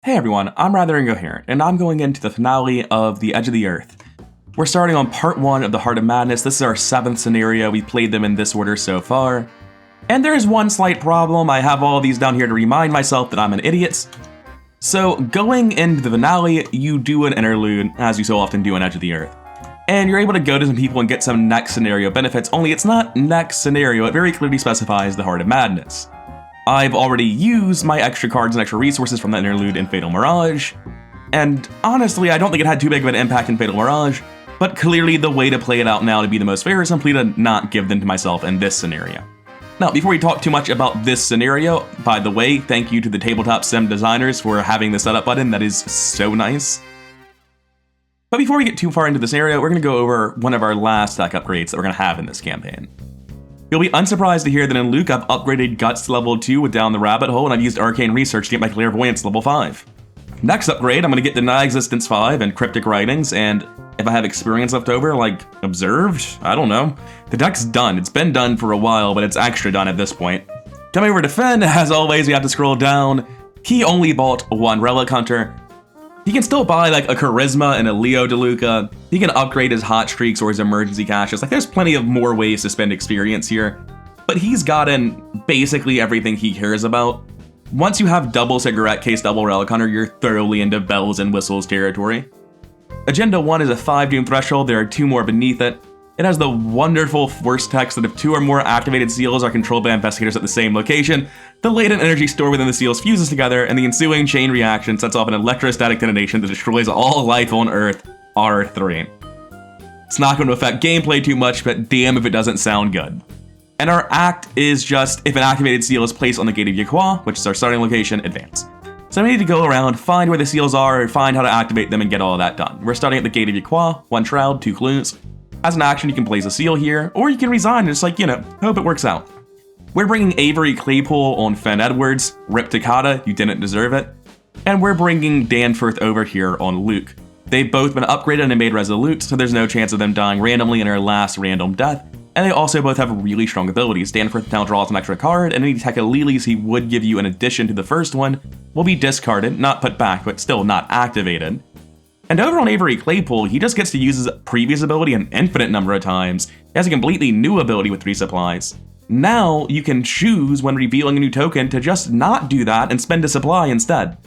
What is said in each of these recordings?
Hey everyone, I'm Rather Incoherent, and I'm going into the finale of The Edge of the Earth. We're starting on part 1 of the Heart of Madness. This is our 7th scenario. We played them in this order so far. And there is one slight problem. I have all these down here to remind myself that I'm an idiot. So going into the finale, you do an interlude, as you so often do in Edge of the Earth. And you're able to go to some people and get some next scenario benefits, only it's not next scenario, it very clearly specifies the Heart of Madness. I've already used my extra cards and extra resources from that interlude in Fatal Mirage, and honestly, I don't think it had too big of an impact in Fatal Mirage, but clearly the way to play it out now to be the most fair is simply to not give them to myself in this scenario. Now, before we talk too much about this scenario, by the way, thank you to the Tabletop Sim designers for having the setup button, that is so nice. But before we get too far into the scenario, we're going to go over one of our last deck upgrades that we're going to have in this campaign. You'll be unsurprised to hear that in Luke, I've upgraded Guts to level 2 with Down the Rabbit Hole, and I've used Arcane Research to get my Clairvoyance level 5. Next upgrade, I'm going to get Deny Existence 5 and Cryptic Writings, and if I have experience left over, like Observed, I don't know. The deck's done. It's been done for a while, but it's extra done at this point. Coming over to Finn, as always, we have to scroll down. He only bought one Relic Hunter. He can still buy like a Charisma and a Leo DeLuca. He can upgrade his Hot Streaks or his Emergency Caches. Like there's plenty of more ways to spend experience here. But he's gotten basically everything he cares about. Once you have double Cigarette Case, double Relic Hunter, you're thoroughly into bells and whistles territory. Agenda 1 is a 5 Doom threshold. There are 2 more beneath it. It has the wonderful force text that if 2 or more activated seals are controlled by investigators at the same location, the latent energy stored within the seals fuses together, and the ensuing chain reaction sets off an electrostatic detonation that destroys all life on Earth, R3. It's not going to affect gameplay too much, but damn if it doesn't sound good. And our act is just, if an activated seal is placed on the Gate of Yaqua, which is our starting location, advance. So we need to go around, find where the seals are, find how to activate them, and get all of that done. We're starting at the Gate of Yaqua, 1 Shroud, 2 Clues. As an action, you can place a seal here, or you can resign and just hope it works out. We're bringing Avery Claypool on Fenn Edwards, Rip Takata, you didn't deserve it. And we're bringing Danforth over here on Luke. They've both been upgraded and made resolute, so there's no chance of them dying randomly in our last random death. And they also both have really strong abilities. Danforth now draws an extra card, and any Tekalilis he would give you in addition to the first one will be discarded, not put back, but still not activated. And over on Avery Claypool, he just gets to use his previous ability an infinite number of times. He has a completely new ability with 3 supplies. Now, you can choose when revealing a new token to just not do that and spend a supply instead.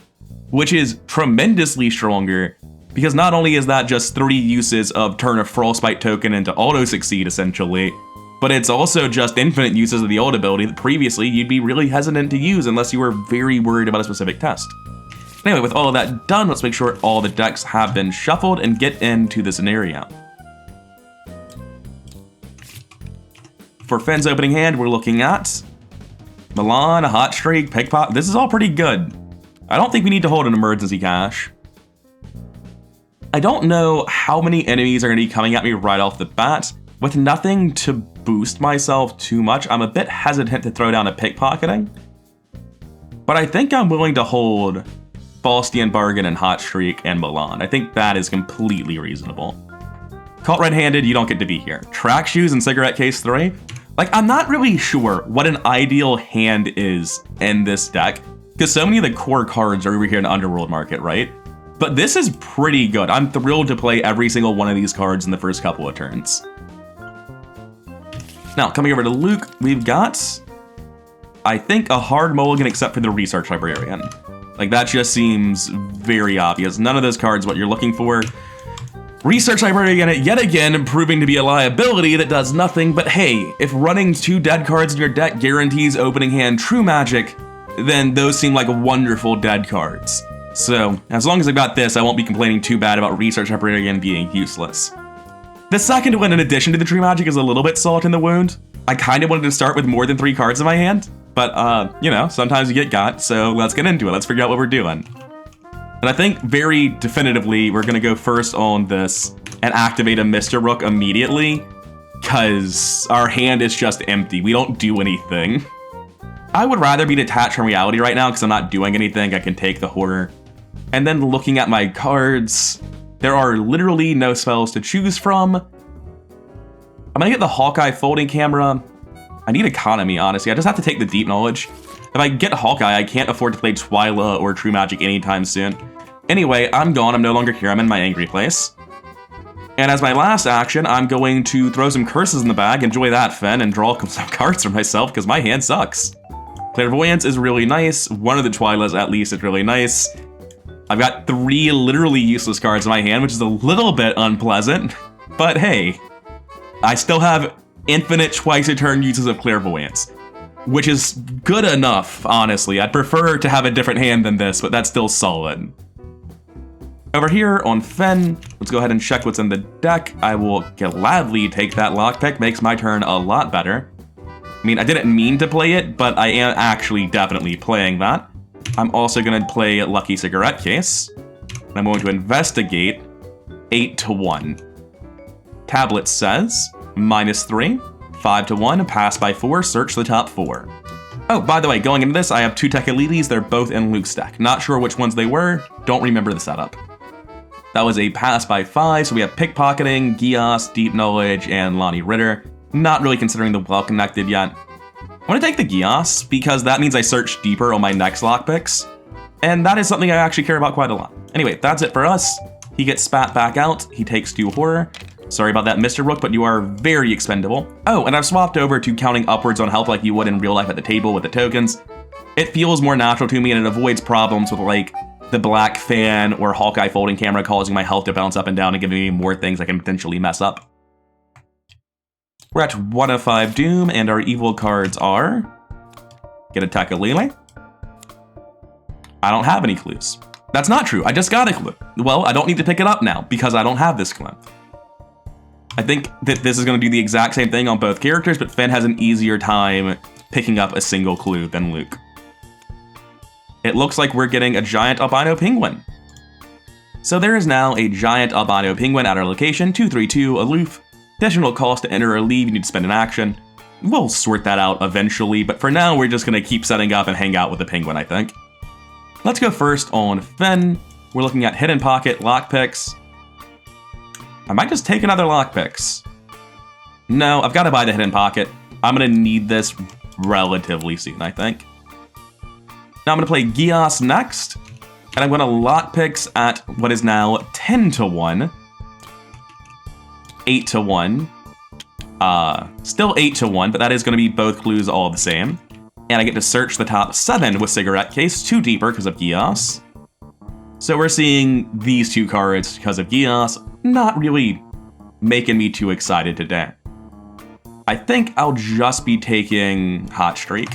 Which is tremendously stronger, because not only is that just 3 uses of turn a Frostbite token into auto-succeed essentially, but it's also just infinite uses of the old ability that previously you'd be really hesitant to use unless you were very worried about a specific test. Anyway, with all of that done, let's make sure all the decks have been shuffled and get into the scenario. For Finn's opening hand, we're looking at Milan, Hot Streak, Pickpocket. This is all pretty good. I don't think we need to hold an emergency cache. I don't know how many enemies are going to be coming at me right off the bat. With nothing to boost myself too much, I'm a bit hesitant to throw down a pickpocketing. But I think I'm willing to hold Faustian Bargain and Hot Streak and Milan. I think that is completely reasonable. Caught red-handed, you don't get to be here. Track Shoes and Cigarette Case 3. I'm not really sure what an ideal hand is in this deck, because so many of the core cards are over here in the Underworld market, right? But this is pretty good. I'm thrilled to play every single one of these cards in the first couple of turns. Now, coming over to Luke, we've got, I think, a hard mulligan except for the Research Librarian. That just seems very obvious. None of those cards what you're looking for. Research Librarian yet again proving to be a liability that does nothing, but hey, if running 2 dead cards in your deck guarantees opening hand true magic, then those seem like wonderful dead cards. So, as long as I've got this, I won't be complaining too bad about Research Librarian being useless. The second one, in addition to the true magic, is a little bit salt in the wound. I kind of wanted to start with more than 3 cards in my hand. But, sometimes you get got, so let's get into it. Let's figure out what we're doing. And I think very definitively, we're going to go first on this and activate a Mr. Rook immediately, because our hand is just empty. We don't do anything. I would rather be detached from reality right now, because I'm not doing anything. I can take the horror. And then looking at my cards, there are literally no spells to choose from. I'm going to get the Hawkeye folding camera. I need economy, honestly. I just have to take the deep knowledge. If I get Hawkeye, I can't afford to play Twyla or True Magic anytime soon. Anyway, I'm gone. I'm no longer here. I'm in my angry place. And as my last action, I'm going to throw some curses in the bag, enjoy that, Fen, and draw some cards for myself, because my hand sucks. Clairvoyance is really nice. One of the Twylas, at least, is really nice. I've got 3 literally useless cards in my hand, which is a little bit unpleasant. But hey, I still have infinite twice-a-turn uses of Clairvoyance, which is good enough, honestly. I'd prefer to have a different hand than this, but that's still solid. Over here on Fen, let's go ahead and check what's in the deck. I will gladly take that lockpick, makes my turn a lot better. I mean, I didn't mean to play it, but I am actually definitely playing that. I'm also going to play Lucky Cigarette Case, and I'm going to investigate 8 to 1. Tablet says, -3, 5 to 1, pass by 4, search the top 4. Oh, by the way, going into this, I have 2 Tekalilis, they're both in Luke's deck. Not sure which ones they were, don't remember the setup. That was a pass by 5, so we have Pickpocketing, Gios, Deep Knowledge, and Lonnie Ritter. Not really considering the Well-Connected yet. I'm going to take the Gios, because that means I search deeper on my next lockpicks, and that is something I actually care about quite a lot. Anyway, that's it for us. He gets spat back out, he takes 2 Horror. Sorry about that, Mr. Rook, but you are very expendable. Oh, and I've swapped over to counting upwards on health like you would in real life at the table with the tokens. It feels more natural to me, and it avoids problems with, like, the black fan or Hawkeye folding camera causing my health to bounce up and down and giving me more things I can potentially mess up. We're at 1 of 5 Doom, and our evil cards are... Get a Takalele. I don't have any clues. That's not true, I just got a clue. Well, I don't need to pick it up now, because I don't have this clue. I think that this is going to do the exact same thing on both characters, but Fen has an easier time picking up a single clue than Luke. It looks like we're getting a giant albino penguin. So there is now a giant albino penguin at our location, 232, aloof. Additional cost to enter or leave, you need to spend an action. We'll sort that out eventually, but for now we're just going to keep setting up and hang out with the penguin, I think. Let's go first on Fen. We're looking at Hidden Pocket, Lockpicks. I might just take another Lockpicks. No, I've got to buy the Hidden Pocket. I'm going to need this relatively soon, I think. Now I'm going to play Gios next, and I'm going to Lockpicks at what is now 10 to 1. 8 to 1. Still 8 to 1, but that is going to be both clues all the same. And I get to search the top 7 with Cigarette Case, 2 deeper because of Gios. So we're seeing these 2 cards because of Gios, not really making me too excited today. I think I'll just be taking Hot Streak.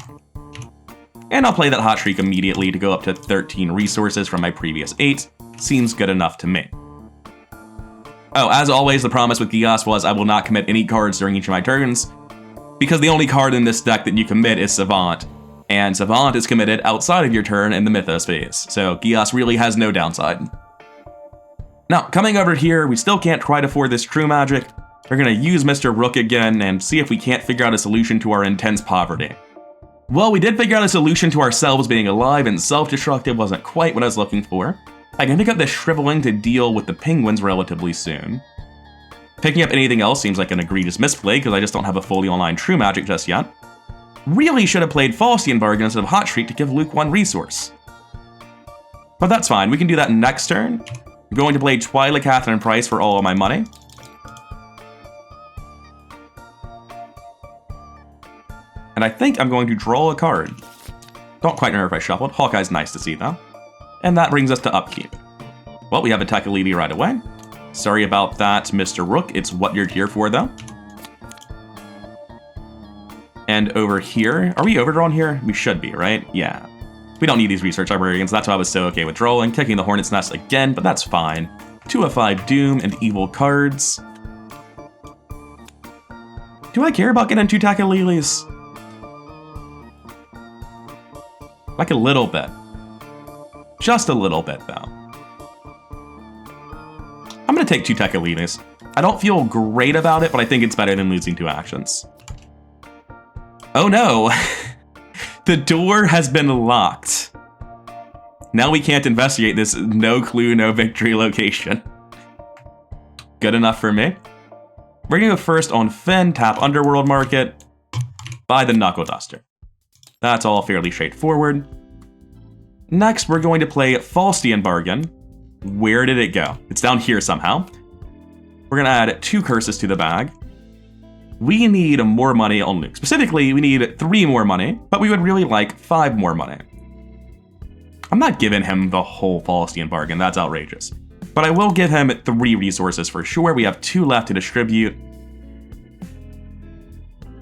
And I'll play that Hot Streak immediately to go up to 13 resources from my previous 8. Seems good enough to me. Oh, as always, the promise with Gios was I will not commit any cards during each of my turns, because the only card in this deck that you commit is Savant, and Savant is committed outside of your turn in the Mythos phase, so Gios really has no downside. Now, coming over here, we still can't quite afford this True Magic. We're going to use Mr. Rook again and see if we can't figure out a solution to our intense poverty. Well, we did figure out a solution to ourselves being alive, and self-destructive wasn't quite what I was looking for. I can pick up this Shriveling to deal with the penguins relatively soon. Picking up anything else seems like an egregious misplay, because I just don't have a fully online True Magic just yet. Really should have played Faustian Bargain instead of Hot Streak to give Luke 1 resource. But that's fine, we can do that next turn. I'm going to play Twyla Catherine Price for all of my money. And I think I'm going to draw a card. Don't quite remember if I shuffled. Hawkeye's nice to see, though. And that brings us to Upkeep. Well, we have a Takalili right away. Sorry about that, Mr. Rook. It's what you're here for, though. And over here... Are we overdrawn here? We should be, right? Yeah. We don't need these Research Librarians. That's why I was so okay with drawing. Kicking the Hornet's Nest again, but that's fine. 2 of 5 Doom and Evil cards. Do I care about getting 2 Takalilis? Like a little bit. Just a little bit, though. I'm going to take 2 Tekalinis. I don't feel great about it, but I think it's better than losing 2 actions. Oh no! The door has been locked. Now we can't investigate this no clue, no victory location. Good enough for me. We're going to go first on Fen, tap Underworld Market, buy the Knuckle Duster. That's all fairly straightforward. Next, we're going to play Faustian Bargain. Where did it go? It's down here somehow. We're going to add 2 curses to the bag. We need more money on Luke. Specifically, we need 3 more money, but we would really like 5 more money. I'm not giving him the whole Faustian Bargain. That's outrageous. But I will give him 3 resources for sure. We have 2 left to distribute.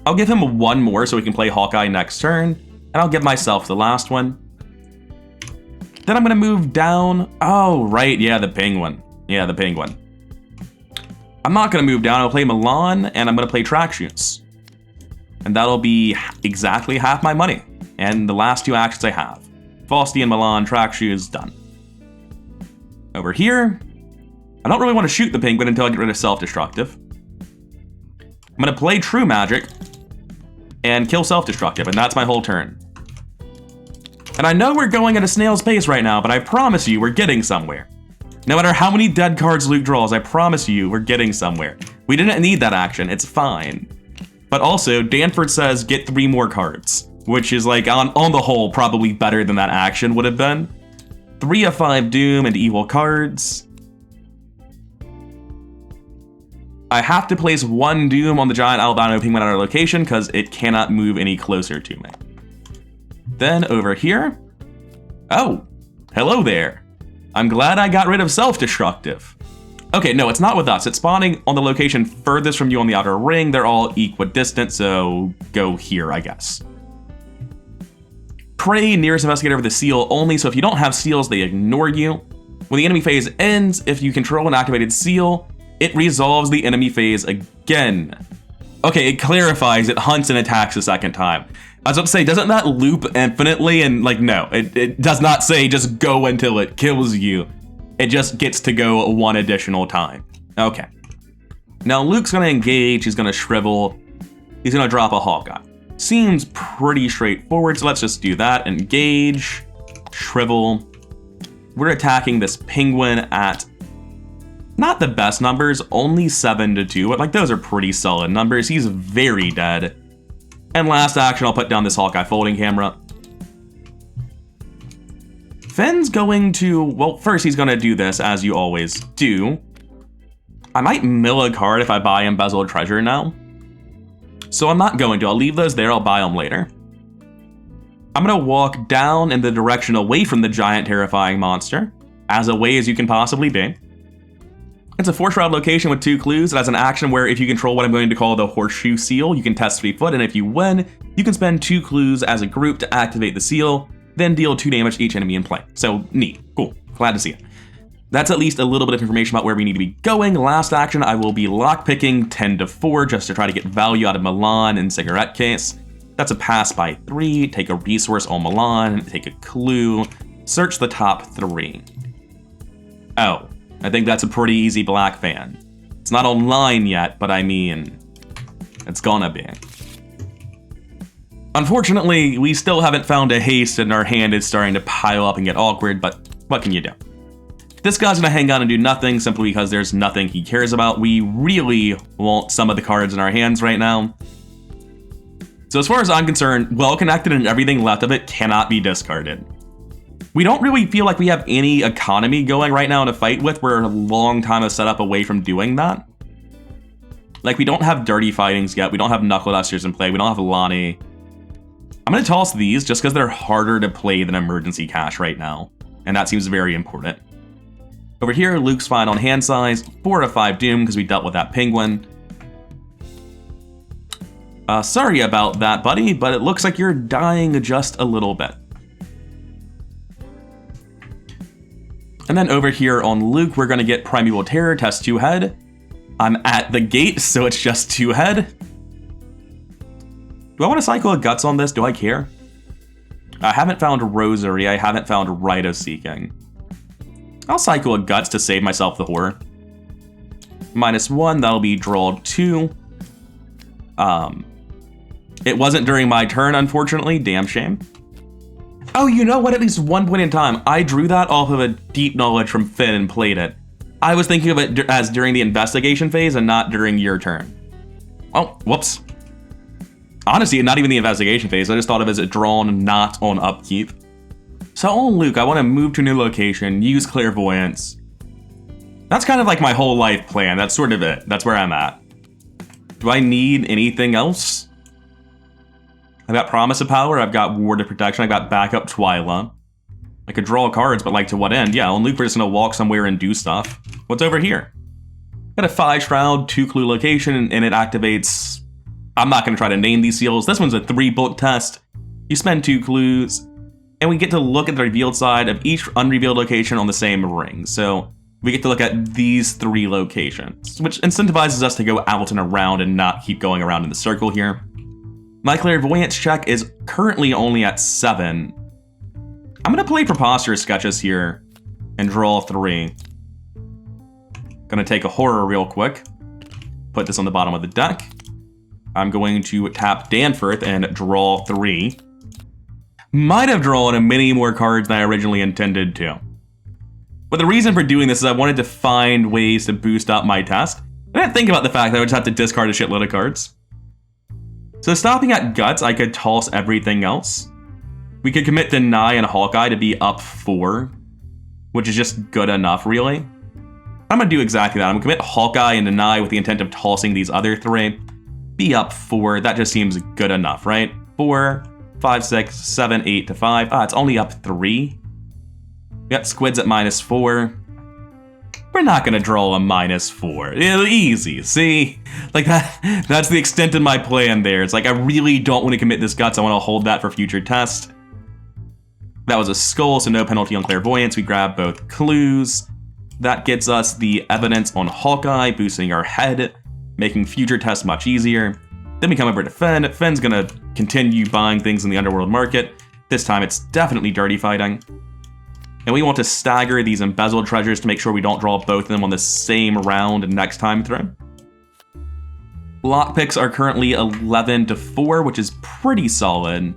I'll give him 1 more so we can play Hawkeye next turn, and I'll give myself the last one. Then I'm going to move down. Oh, right, yeah, the penguin. Yeah, the penguin. I'm not going to move down. I'll play Milan, and I'm going to play Track Shoes. And that'll be exactly half my money. And the last 2 actions I have. Faustian, Milan, Track Shoes, done. Over here, I don't really want to shoot the penguin until I get rid of Self-Destructive. I'm going to play True Magic and kill Self-Destructive, and that's my whole turn. And I know we're going at a snail's pace right now, but I promise you we're getting somewhere. No matter how many dead cards Luke draws, I promise you we're getting somewhere. We didn't need that action, it's fine. But also, Danford says get 3 more cards, which is like, on the whole, probably better than that action would have been. 3 of 5 Doom and Evil cards. I have to place 1 Doom on the giant albino penguin at our location because it cannot move any closer to me. Then over here, oh, hello there. I'm glad I got rid of Self-Destructive. Okay, no, it's not with us. It's spawning on the location furthest from you on the outer ring. They're all equidistant, so go here, I guess. Prey nearest investigator with a seal only, so if you don't have seals, they ignore you. When the enemy phase ends, if you control an activated seal, it resolves the enemy phase again. Okay, it clarifies, it hunts and attacks a second time. I was about to say, doesn't that loop infinitely? And like, no, it does not say just go until it kills you. It just gets to go 1 additional time. Okay. Now Luke's gonna engage, he's gonna shrivel, he's gonna drop a Hawkeye. Seems pretty straightforward, so let's just do that. Engage, shrivel. We're attacking this penguin at not the best numbers, only 7 to 2, but like those are pretty solid numbers. He's very dead. And last action, I'll put down this Hawkeye folding camera. Finn's going to, well, first he's gonna do this, as you always do. I might mill a card if I buy Embezzled Treasure now. So I'm not going to, I'll leave those there, I'll buy them later. I'm gonna walk down in the direction away from the giant terrifying monster, as away as you can possibly be. It's a 4-shroud location with 2 clues. It has an action where if you control what I'm going to call the Horseshoe Seal, you can test 3 foot, and if you win, you can spend 2 clues as a group to activate the seal, then deal 2 damage to each enemy in play. So neat, cool, glad to see it. That's at least a little bit of information about where we need to be going. Last action, I will be lockpicking 10 to 4 just to try to get value out of Milan and Cigarette Case. That's a pass by 3, take a resource on Milan, take a clue, search the top 3. Oh. I think that's a pretty easy black fan. It's not online yet, but I mean, it's gonna be. Unfortunately, we still haven't found a haste and our hand is starting to pile up and get awkward, but what can you do? This guy's gonna hang out and do nothing simply because there's nothing he cares about. We really want some of the cards in our hands right now. So as far as I'm concerned, well connected and everything left of it cannot be discarded. We don't really feel like we have any economy going right now to fight with. We're a long time of setup away from doing that. Like, we don't have Dirty Fightings yet. We don't have Knuckle Dusters in play. We don't have Lonnie. I'm going to toss these just because they're harder to play than Emergency Cash right now. And that seems very important. Over here, Luke's fine on hand size. 4 of 5 Doom because we dealt with that penguin. Sorry about that, buddy, but it looks like you're dying just a little bit. And then over here on Luke, we're going to get Primeval Terror, test 2 head. I'm at the gate, so it's just 2 head. Do I want to cycle a Guts on this? Do I care? I haven't found Rosary. I haven't found Rite of Seeking. I'll cycle a Guts to save myself the horror. -1, that'll be draw 2. It wasn't during my turn, unfortunately. Damn shame. Oh, you know what? At least one point in time, I drew that off of a deep knowledge from Finn and played it. I was thinking of it as during the investigation phase and not during your turn. Oh, whoops. Honestly, not even the investigation phase. I just thought of it as a drawn, not on upkeep. So on Luke, I want to move to a new location, use clairvoyance. That's kind of like my whole life plan. That's sort of it. That's where I'm at. Do I need anything else? I've got Promise of Power, I've got Ward of Protection, I've got Backup Twyla. I could draw cards, but like to what end? Yeah, on Luke, we're just gonna walk somewhere and do stuff. What's over here? Got a 5 Shroud, 2 clue location, and it activates... I'm not gonna try to name these seals. This one's a 3-book test. You spend 2 clues, and we get to look at the revealed side of each unrevealed location on the same ring. So we get to look at these 3 locations, which incentivizes us to go out and around and not keep going around in the circle here. My clairvoyance check is currently only at 7. I'm gonna play Preposterous Sketches here and draw 3. Gonna take a horror real quick. Put this on the bottom of the deck. I'm going to tap Danforth and draw 3. Might have drawn many more cards than I originally intended to. But the reason for doing this is I wanted to find ways to boost up my test. I didn't think about the fact that I would just have to discard a shitload of cards. So stopping at Guts, I could toss everything else. We could commit Deny and Hawkeye to be up 4, which is just good enough, really. I'm gonna do exactly that. I'm gonna commit Hawkeye and Deny with the intent of tossing these other 3. Be up 4, that just seems good enough, right? 4, 5, 6, 7, 8 to 5. Ah, it's only up 3. We got Squids at -4. We're not gonna draw a -4. Easy, see? Like that's the extent of my plan there. It's like I really don't want to commit this Guts. I want to hold that for future test. That was a Skull, so no penalty on Clairvoyance. We grab both clues. That gets us the evidence on Hawkeye, boosting our head, making future tests much easier. Then we come over to Fen. Fen's gonna continue buying things in the underworld market. This time it's definitely dirty fighting. And we want to stagger these embezzled treasures to make sure we don't draw both of them on the same round next time through. Lockpicks are currently 11 to 4, which is pretty solid.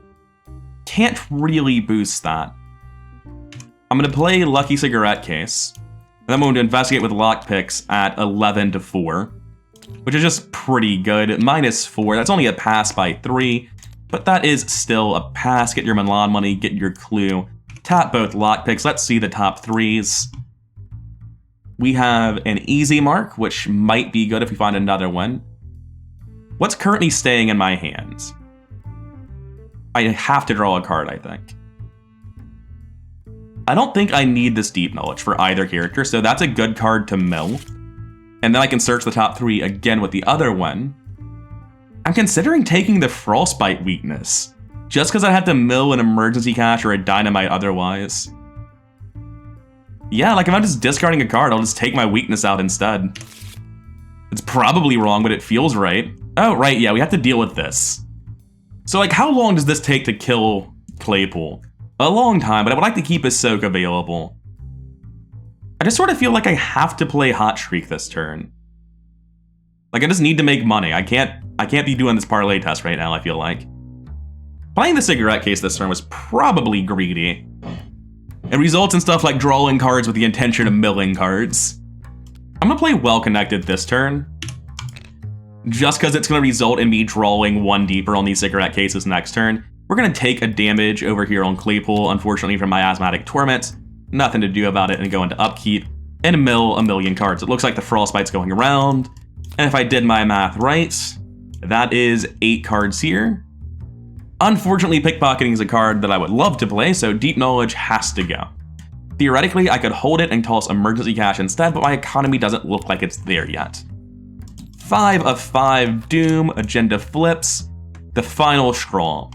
Can't really boost that. I'm gonna play Lucky Cigarette Case. And I'm going to investigate with lockpicks at 11 to 4, which is just pretty good. -4, that's only a pass by 3, but that is still a pass. Get your Milan money, get your clue. Tap both lockpicks. Let's see the top 3s. We have an easy mark, which might be good if we find another one. What's currently staying in my hands? I have to draw a card, I think. I don't think I need this Deep Knowledge for either character, so that's a good card to mill. And then I can search the top 3 again with the other one. I'm considering taking the Frostbite weakness, just because I have to mill an emergency cash or a dynamite otherwise. Yeah, like if I'm just discarding a card, I'll just take my weakness out instead. It's probably wrong, but it feels right. Oh, right, yeah, we have to deal with this. So like, how long does this take to kill Claypool? A long time, but I would like to keep his soak available. I just sort of feel like I have to play Hot Shriek this turn. Like I just need to make money. I can't be doing this parlay test right now, I feel like. Playing the Cigarette Case this turn was probably greedy. It results in stuff like drawing cards with the intention of milling cards. I'm gonna play Well Connected this turn, just because it's gonna result in me drawing 1 deeper on these Cigarette Cases next turn. We're gonna take a damage over here on Claypool, unfortunately from my Asthmatic Torment. Nothing to do about it and go into upkeep and mill a million cards. It looks like the Frostbite's going around. And if I did my math right, that is 8 cards here. Unfortunately, Pickpocketing is a card that I would love to play, so Deep Knowledge has to go. Theoretically, I could hold it and toss Emergency Cash instead, but my economy doesn't look like it's there yet. 5 of 5 Doom, Agenda flips, the final straw.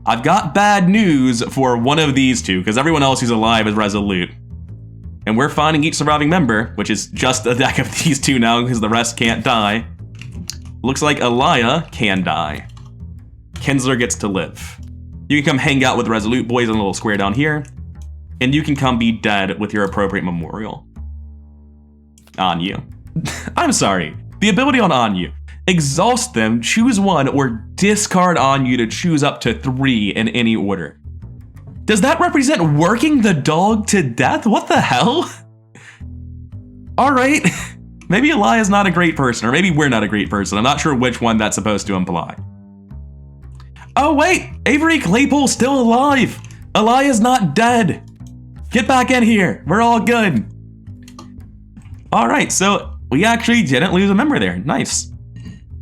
I've got bad news for one of these 2, because everyone else who's alive is resolute. And we're finding each surviving member, which is just a deck of these 2 now, because the rest can't die. Looks like Elia can die. Kinsler gets to live. You can come hang out with the Resolute Boys in a little square down here, and you can come be dead with your appropriate memorial. On you. I'm sorry. The ability on you. Exhaust them, choose 1, or discard on you to choose up to 3 in any order. Does that represent working the dog to death? What the hell? Alright, maybe Elia's not a great person, or maybe we're not a great person. I'm not sure which one that's supposed to imply. Oh wait, Avery Claypool's still alive. Elia's not dead. Get back in here, we're all good. All right, so we actually didn't lose a member there, nice.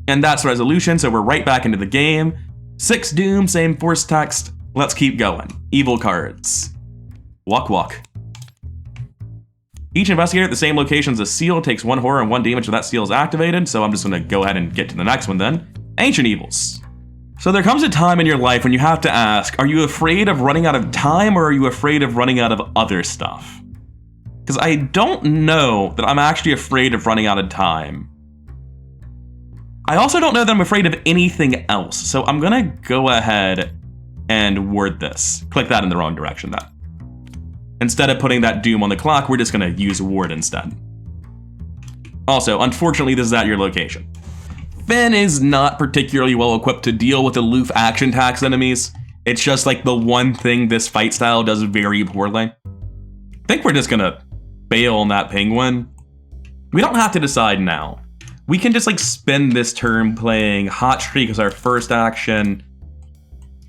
And that's resolution, so we're right back into the game. 6 doom, same force text. Let's keep going. Evil cards. Walk, walk. Each investigator at the same location as a seal takes 1 horror and 1 damage if that seal is activated, so I'm just gonna go ahead and get to the next one then. Ancient evils. So there comes a time in your life when you have to ask, are you afraid of running out of time or are you afraid of running out of other stuff? Because I don't know that I'm actually afraid of running out of time. I also don't know that I'm afraid of anything else, so I'm gonna go ahead and word this. Click that in the wrong direction then. Instead of putting that doom on the clock, we're just gonna use ward instead. Also, unfortunately, this is at your location. Finn is not particularly well equipped to deal with aloof action tax enemies. It's just like the one thing this fight style does very poorly. I think we're just gonna bail on that penguin. We don't have to decide now. We can just like spend this turn playing Hot Streak as our first action.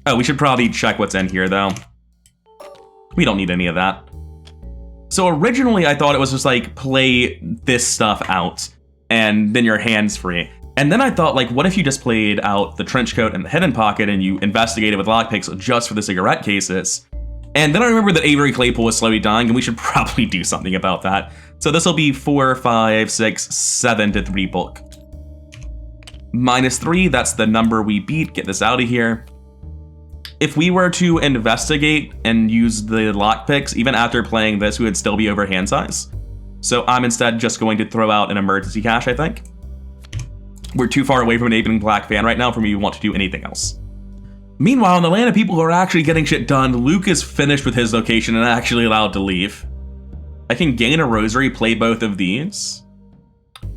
Oh, we should probably check what's in here though. We don't need any of that. So originally I thought it was just like play this stuff out and then your hand's free. And then I thought like, what if you just played out the trench coat and the hidden pocket and you investigated with lockpicks just for the cigarette cases. And then I remember that Avery Claypool was slowly dying and we should probably do something about that. So this will be 4, 5, 6, 7 to 3 bulk. -3, that's the number we beat. Get this out of here. If we were to investigate and use the lockpicks, even after playing this, we would still be over hand size. So I'm instead just going to throw out an emergency cache, I think. We're too far away from enabling Black Fan right now for me to want to do anything else. Meanwhile, in the land of people who are actually getting shit done, Luke is finished with his location and actually allowed to leave. I can gain a rosary, play both of these.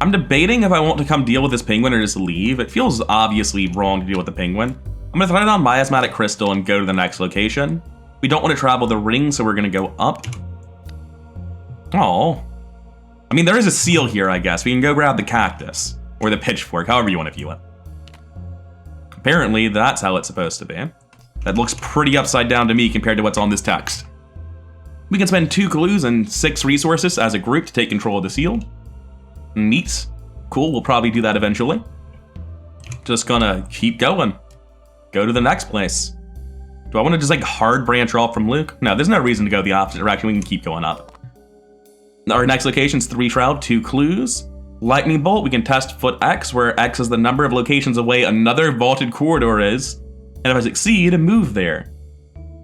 I'm debating if I want to come deal with this penguin or just leave. It feels obviously wrong to deal with the penguin. I'm gonna throw it on Miasmatic Crystal and go to the next location. We don't want to travel the ring, so we're gonna go up. Oh. I mean, there is a seal here, I guess. We can go grab the cactus, or the pitchfork, however you want to view it. Apparently, that's how it's supposed to be. That looks pretty upside down to me compared to what's on this text. We can spend 2 clues and 6 resources as a group to take control of the seal. Neat. Cool, we'll probably do that eventually. Just gonna keep going. Go to the next place. Do I want to just like hard branch off from Luke? No, there's no reason to go the opposite direction. We can keep going up. Our next location is 3 Shroud, 2 clues. Lightning Bolt, we can test foot X, where X is the number of locations away another vaulted corridor is. And if I succeed, move there.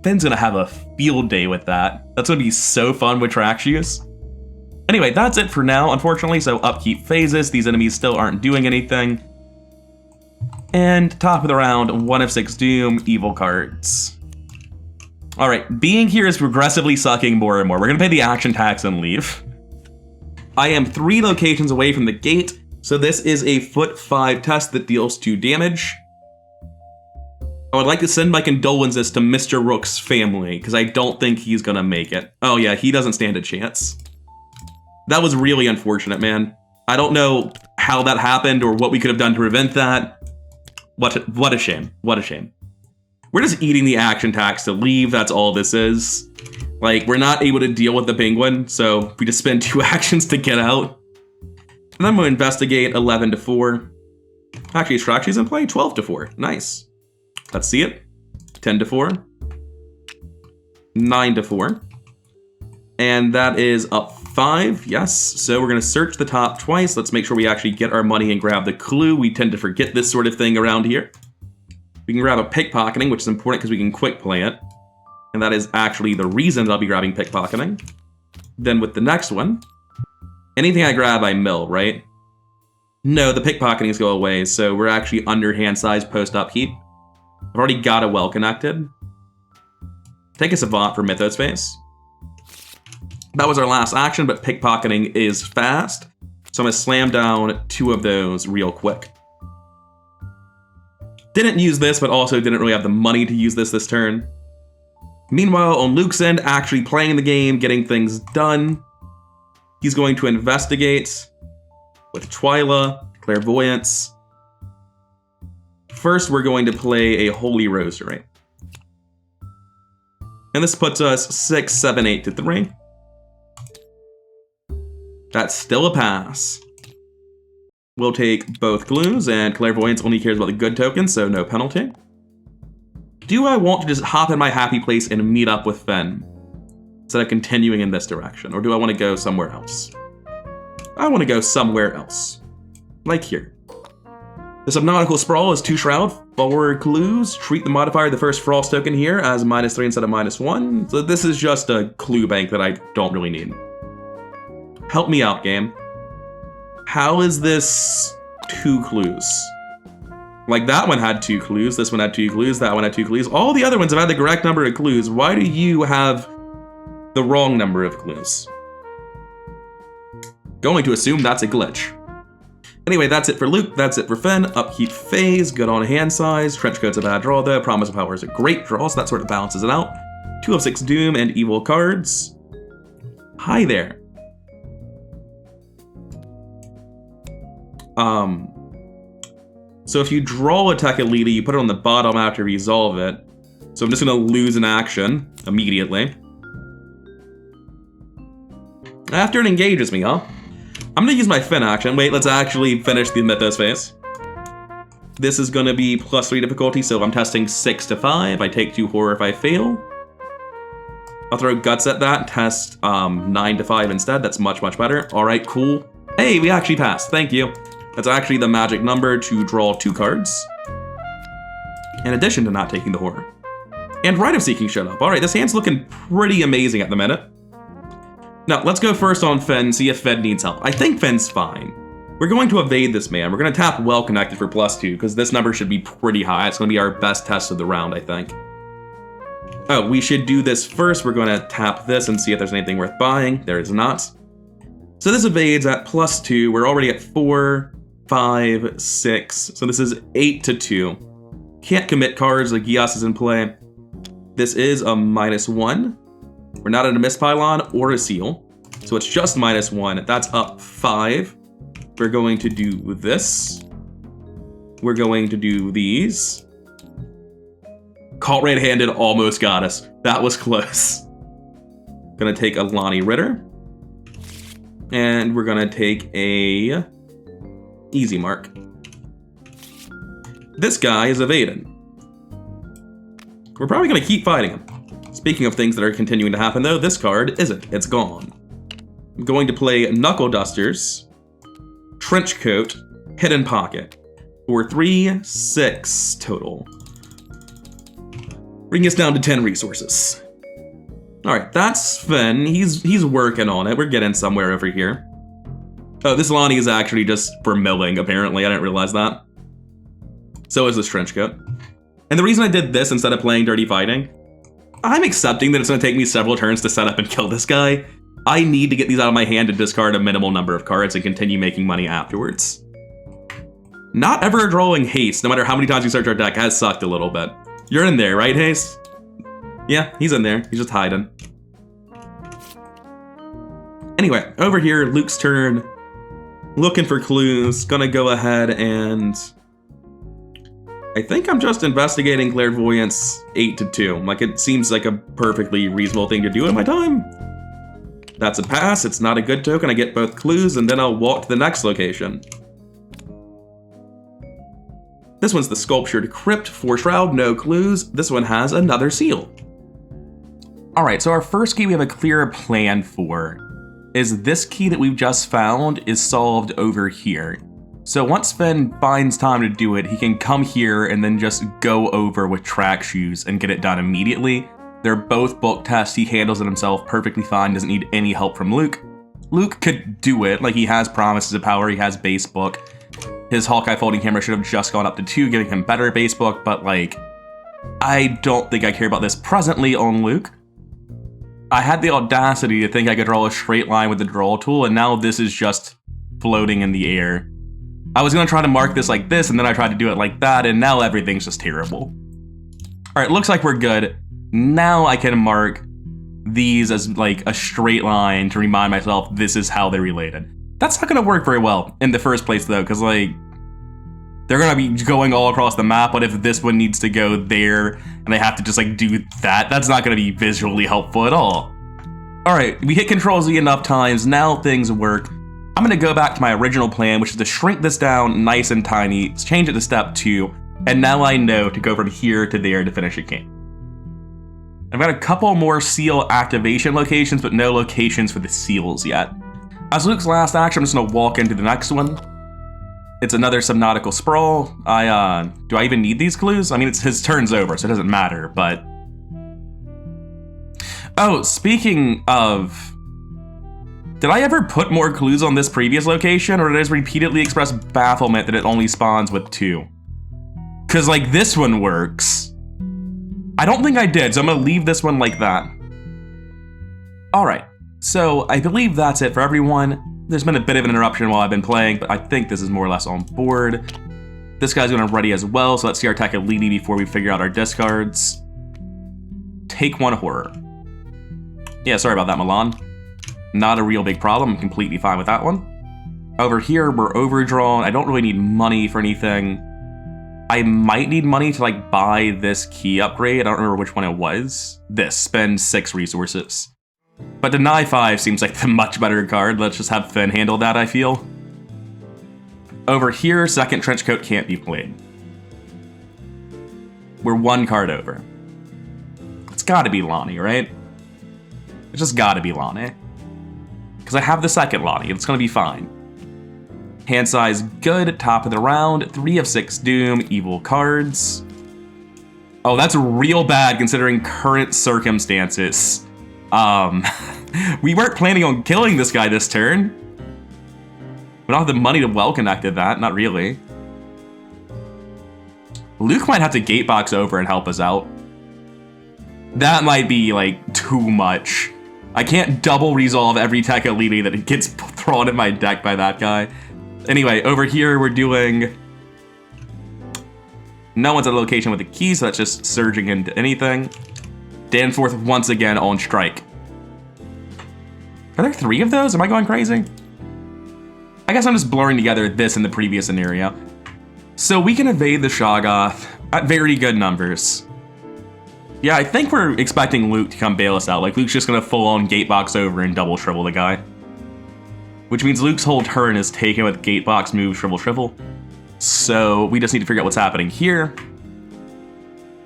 Finn's gonna have a field day with that. That's gonna be so fun with track shoes. Anyway, that's it for now, unfortunately, so upkeep phases. These enemies still aren't doing anything. And top of the round, 1 of 6 doom, evil cards. All right, being here is progressively sucking more and more. We're gonna pay the action tax and leave. I am 3 locations away from the gate, so this is a foot 5 test that deals 2 damage. I would like to send my condolences to Mr. Rook's family, because I don't think he's gonna make it. Oh yeah, he doesn't stand a chance. That was really unfortunate, man. I don't know how that happened or what we could have done to prevent that. What a shame, what a shame. We're just eating the action tax to leave, that's all this is. Like, we're not able to deal with the penguin, so we just spend 2 actions to get out. And then we'll investigate 11 to 4. Actually, Straxi's in play, 12 to 4, nice. Let's see it, 10 to 4. 9 to 4. And that is up 5, yes. So we're gonna search the top twice. Let's make sure we actually get our money and grab the clue. We tend to forget this sort of thing around here. We can grab a pickpocketing, which is important because we can quick play it. And that is actually the reason that I'll be grabbing pickpocketing. Then with the next one, anything I grab, I mill, right? No, the pickpocketings go away, so we're actually under hand size post upkeep. I've already got it well connected. Take a Savant for Mythospace. That was our last action, but pickpocketing is fast. So I'm gonna slam down 2 of those real quick. Didn't use this, but also didn't really have the money to use this turn. Meanwhile, on Luke's end, actually playing the game, getting things done. He's going to investigate with Twyla, Clairvoyance, first we're going to play a Holy Rosary. And this puts us 6, 7, 8 to 3. That's still a pass. We'll take both clues, and Clairvoyance only cares about the good tokens, so no penalty. Do I want to just hop in my happy place and meet up with Finn instead of continuing in this direction, or do I want to go somewhere else? I want to go somewhere else, like here. The Subnautical Sprawl is 2 Shroud, 4 clues. Treat the modifier of the first Frost token here as -3 instead of -1. So this is just a clue bank that I don't really need. Help me out, game. How is this 2 clues? Like, that one had 2 clues, this one had 2 clues, that one had 2 clues. All the other ones have had the correct number of clues. Why do you have the wrong number of clues? Going to assume that's a glitch. Anyway, that's it for Luke, that's it for Finn. Upkeep phase, good on hand size. Trenchcoat's a bad draw though. Promise of Power is a great draw, so that sort of balances it out. 2 of 6 Doom and Evil cards. Hi there. So if you draw a Tekalita, you put it on the bottom after you resolve it. So I'm just gonna lose an action immediately. After it engages me, huh? I'm gonna use my Finn action. Wait, let's actually finish the Mythos phase. This is gonna be +3 difficulty, so I'm testing 6 to 5. I take 2 horror if I fail. I'll throw Guts at that, test 9 to 5 instead. That's much, much better. All right, cool. Hey, we actually passed, thank you. That's actually the magic number to draw 2 cards, in addition to not taking the horror. And Rite of Seeking showed up. All right, this hand's looking pretty amazing at the minute. Now, let's go first on Finn, see if Finn needs help. I think Finn's fine. We're going to evade this man. We're going to tap Well Connected for +2, because this number should be pretty high. It's going to be our best test of the round, I think. Oh, we should do this first. We're going to tap this and see if there's anything worth buying. There is not. So this evades at +2. We're already at 4, 5, 6. So this is 8 to 2. Can't commit cards, like Gias is in play. This is a -1. We're not at a Mist Pylon or a Seal. So it's just -1. That's up 5. We're going to do this. We're going to do these. Caught red-handed almost got us. That was close. Gonna take a Lonnie Ritter. And we're gonna take a Easy Mark. This guy is evaded. We're probably gonna keep fighting him. Speaking of things that are continuing to happen though, this card isn't. It's gone. I'm going to play Knuckle Dusters, Trenchcoat, Hidden Pocket, for 3, 6 total. Bringing us down to 10 resources. Alright, that's Finn. He's working on it. We're getting somewhere over here. Oh, this Lonnie is actually just for milling, apparently. I didn't realize that. So is this Trenchcoat. And the reason I did this instead of playing Dirty Fighting, I'm accepting that it's going to take me several turns to set up and kill this guy. I need to get these out of my hand to discard a minimal number of cards and continue making money afterwards. Not ever drawing Haste, no matter how many times you search our deck, has sucked a little bit. You're in there, right, Haste? Yeah, he's in there. He's just hiding. Anyway, over here, Luke's turn. Looking for clues. Gonna go ahead and... I think I'm just investigating Clairvoyance 8 to 2. Like, it seems like a perfectly reasonable thing to do in my time. That's a pass. It's not a good token. I get both clues, and then I'll walk to the next location. This one's the Sculptured Crypt, 4 Shroud, no clues. This one has another seal. Alright, so our first key we have a clear plan for is this key that we've just found is solved over here. So once Finn finds time to do it, he can come here and then just go over with track shoes and get it done immediately. They're both bulk tests. He handles it himself perfectly fine, doesn't need any help from Luke. Luke could do it, like he has Promises of Power, he has Base Book. His Hawkeye Folding Hammer should have just gone up to 2, giving him better Base Book, but like, I don't think I care about this presently on Luke. I had the audacity to think I could draw a straight line with the draw tool, and now this is just floating in the air. I was gonna try to mark this like this, and then I tried to do it like that, and now everything's just terrible. All right, looks like we're good. Now I can mark these as like a straight line to remind myself this is how they're related. That's not gonna work very well in the first place though, because like, They're gonna be going all across the map, but if this one needs to go there and they have to just like do that, that's not gonna be visually helpful at all. All right, we hit Control Z enough times, now things work. I'm gonna go back to my original plan, which is to shrink this down nice and tiny, change it to step 2, and now I know to go from here to there to finish a game. I've got a couple more seal activation locations, but no locations for the seals yet. As Luke's last action, I'm just gonna walk into the next one. It's another Subnautical Sprawl. Do I even need these clues? I mean, it's his turn's over, so it doesn't matter, but... Oh, speaking of... Did I ever put more clues on this previous location, or did I just repeatedly express bafflement that it only spawns with 2? Because, like, this one works. I don't think I did, so I'm gonna leave this one like that. Alright, so I believe that's it for everyone. There's been a bit of an interruption while I've been playing, but I think this is more or less on board. This guy's gonna ready as well, so let's see our Tekalili before we figure out our discards. Take 1 horror. Yeah, sorry about that, Milan. Not a real big problem, I'm completely fine with that one. Over here, we're overdrawn. I don't really need money for anything. I might need money to like buy this key upgrade. I don't remember which one it was. This, spend 6 resources. But deny 5 seems like the much better card. Let's just have Finn handle that, I feel. Over here, second trench coat can't be played. We're 1 card over. It's gotta be Lonnie, right? It's just gotta be Lonnie. Because I have the second Lonnie, it's gonna be fine. Hand size good, top of the round, 3 of 6 Doom, evil cards. Oh, that's real bad considering current circumstances. We weren't planning on killing this guy this turn. We don't have the money to well-connect that, not really. Luke might have to gatebox over and help us out. That might be, like, too much. I can't double resolve every Tekalili that gets thrown in my deck by that guy. Anyway, over here we're doing... No one's at a location with a key, so that's just surging into anything. Danforth once again on strike. Are there 3 of those? Am I going crazy? I guess I'm just blurring together this and the previous scenario. So we can evade the Shoggoth at very good numbers. Yeah, I think we're expecting Luke to come bail us out. Like, Luke's just gonna full-on gatebox over and double shrivel the guy. Which means Luke's whole turn is taken with gatebox, move, shrivel. So we just need to figure out what's happening here.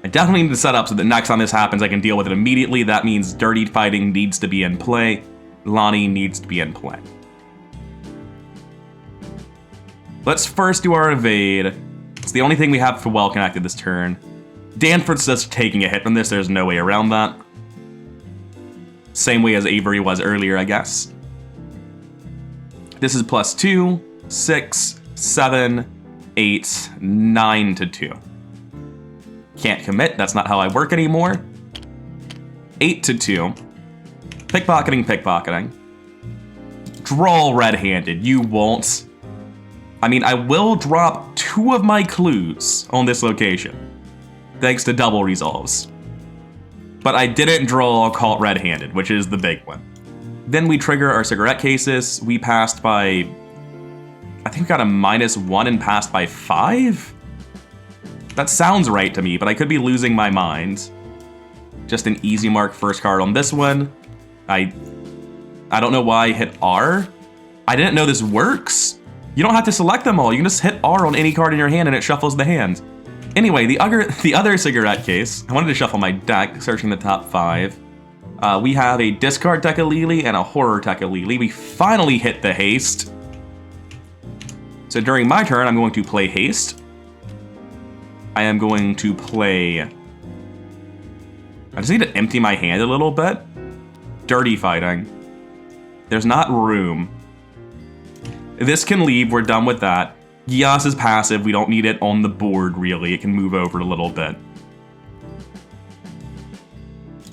I definitely need to set up so that next time this happens, I can deal with it immediately. That means Dirty Fighting needs to be in play. Lonnie needs to be in play. Let's first do our evade. It's the only thing we have for well-connected this turn. Danforth's just taking a hit from this. There's no way around that. Same way as Avery was earlier, I guess. This is +2, 6, 7, 8, 9 to 2. Can't commit, that's not how I work anymore. 8 to 2. Pickpocketing. Draw red-handed, you won't. I mean, I will drop 2 of my clues on this location, thanks to double resolves. But I didn't draw caught red-handed, which is the big one. Then we trigger our cigarette cases. We passed by, I think we got a -1 and passed by 5? That sounds right to me, but I could be losing my mind. Just an easy mark first card on this one. I don't know why I hit R. I didn't know this works. You don't have to select them all. You can just hit R on any card in your hand and it shuffles the hand. Anyway, the other cigarette case, I wanted to shuffle my deck, searching the top 5. We have a discard Tekalili and a horror Tekalili. We finally hit the haste. So during my turn, I'm going to play haste. I am going to play... I just need to empty my hand a little bit. Dirty Fighting. There's not room. This can leave, we're done with that. Gias is passive, we don't need it on the board really, it can move over a little bit.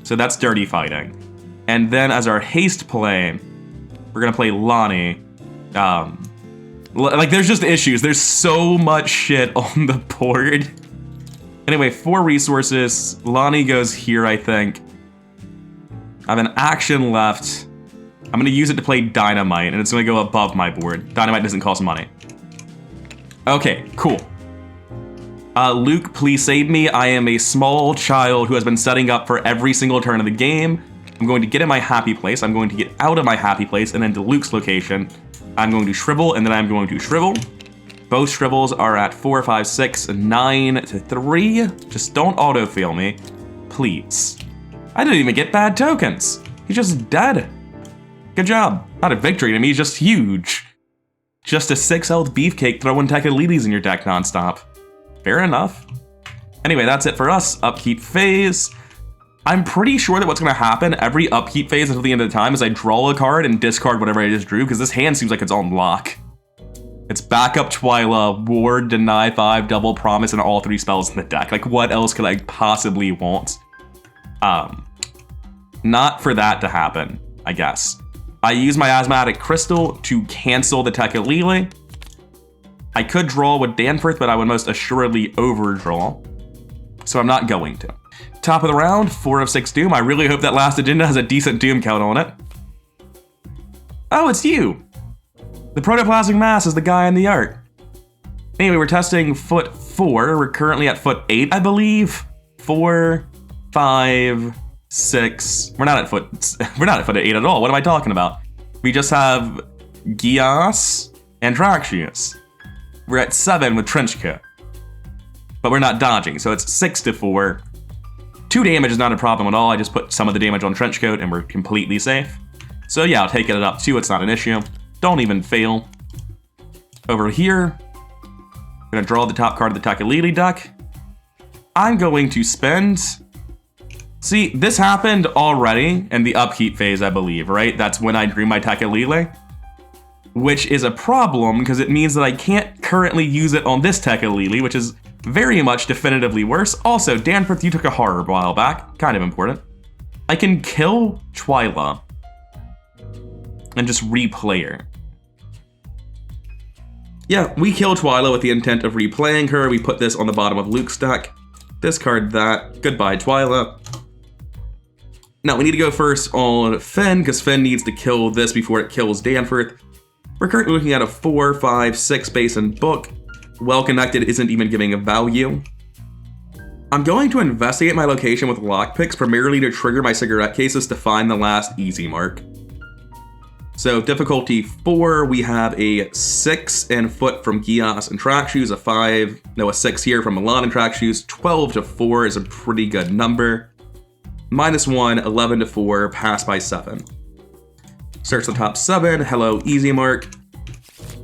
So that's Dirty Fighting. And then as our haste play, we're gonna play Lonnie. Like there's just issues, there's so much shit on the board. Anyway, 4 resources, Lonnie goes here I think. I have an action left. I'm gonna use it to play Dynamite, and it's gonna go above my board. Dynamite doesn't cost money. Okay, cool. Luke, please save me. I am a small child who has been setting up for every single turn of the game. I'm going to get in my happy place. I'm going to get out of my happy place and into Luke's location. I'm going to shrivel, and then I'm going to shrivel. Both shrivels are at 4, 5, 6, 9 to 3. Just don't autofill me, please. I didn't even get bad tokens. He's just dead. Good job. Not a victory to me, he's just huge. Just a 6 health beefcake throwing Tekalilis in your deck nonstop. Fair enough. Anyway, that's it for us. Upkeep phase. I'm pretty sure that what's going to happen every upkeep phase until the end of the time is I draw a card and discard whatever I just drew, because this hand seems like it's on lock. It's backup Twyla, Ward, Deny 5, Double Promise, and all 3 spells in the deck. Like, what else could I possibly want? Not for that to happen, I guess. I use my Asthmatic Crystal to cancel the Tekalili. I could draw with Danforth, but I would most assuredly overdraw. So I'm not going to. Top of the round, 4 of 6 Doom. I really hope that last agenda has a decent Doom count on it. Oh, it's you! The Protoplasmic Mass is the guy in the art. Anyway, we're testing foot 4. We're currently at foot 8, I believe. 4, 5, 6. We're not at foot 8 at all. What am I talking about? We just have Gias and Traxius. We're at 7 with Trenchcoat. But we're not dodging, so it's 6 to 4. 2 damage is not a problem at all. I just put some of the damage on Trenchcoat and we're completely safe. So yeah, I'll take it up 2. It's not an issue. Don't even fail. Over here, I'm gonna draw the top card of the Takalili deck. I'm going to spend... See, this happened already in the upkeep phase, I believe, right? That's when I drew my Takalili. Which is a problem, because it means that I can't currently use it on this Takalili, which is very much definitively worse. Also, Danforth, you took a horror a while back. Kind of important. I can kill Twyla and just replay her. Yeah, we kill Twyla with the intent of replaying her. We put this on the bottom of Luke's deck. Discard that. Goodbye, Twyla. Now, we need to go first on Finn, because Finn needs to kill this before it kills Danforth. We're currently looking at a 4, 5, 6 base and book. Well Connected isn't even giving a value. I'm going to investigate my location with lockpicks, primarily to trigger my cigarette cases to find the last easy mark. So difficulty 4, we have a 6 and foot from Gias and Track Shoes, a 6 here from Milan and Track Shoes. 12 to 4 is a pretty good number. -1, 11 to 4, pass by 7. Search the top 7, hello, easy mark.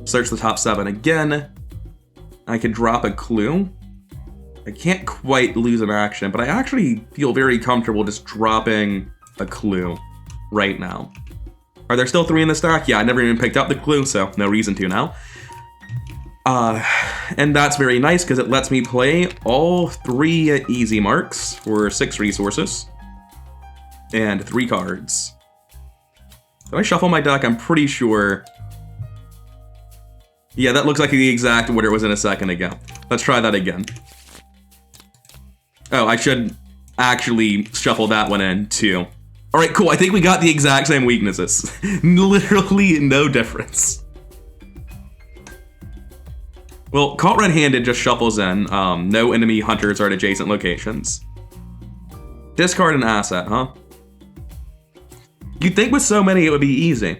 Search the top 7 again. I can drop a clue. I can't quite lose an action, but I actually feel very comfortable just dropping a clue right now. Are there still 3 in the stack? Yeah, I never even picked up the clue, so no reason to now. And that's very nice because it lets me play all 3 easy marks for 6 resources and 3 cards. Did I shuffle my deck? I'm pretty sure. Yeah, that looks like the exact order it was in a second ago. Let's try that again. Oh, I should actually shuffle that one in too. All right, cool. I think we got the exact same weaknesses. Literally no difference. Well, Caught Red-Handed just shuffles in. No enemy hunters are at adjacent locations. Discard an asset, huh? You'd think with so many it would be easy.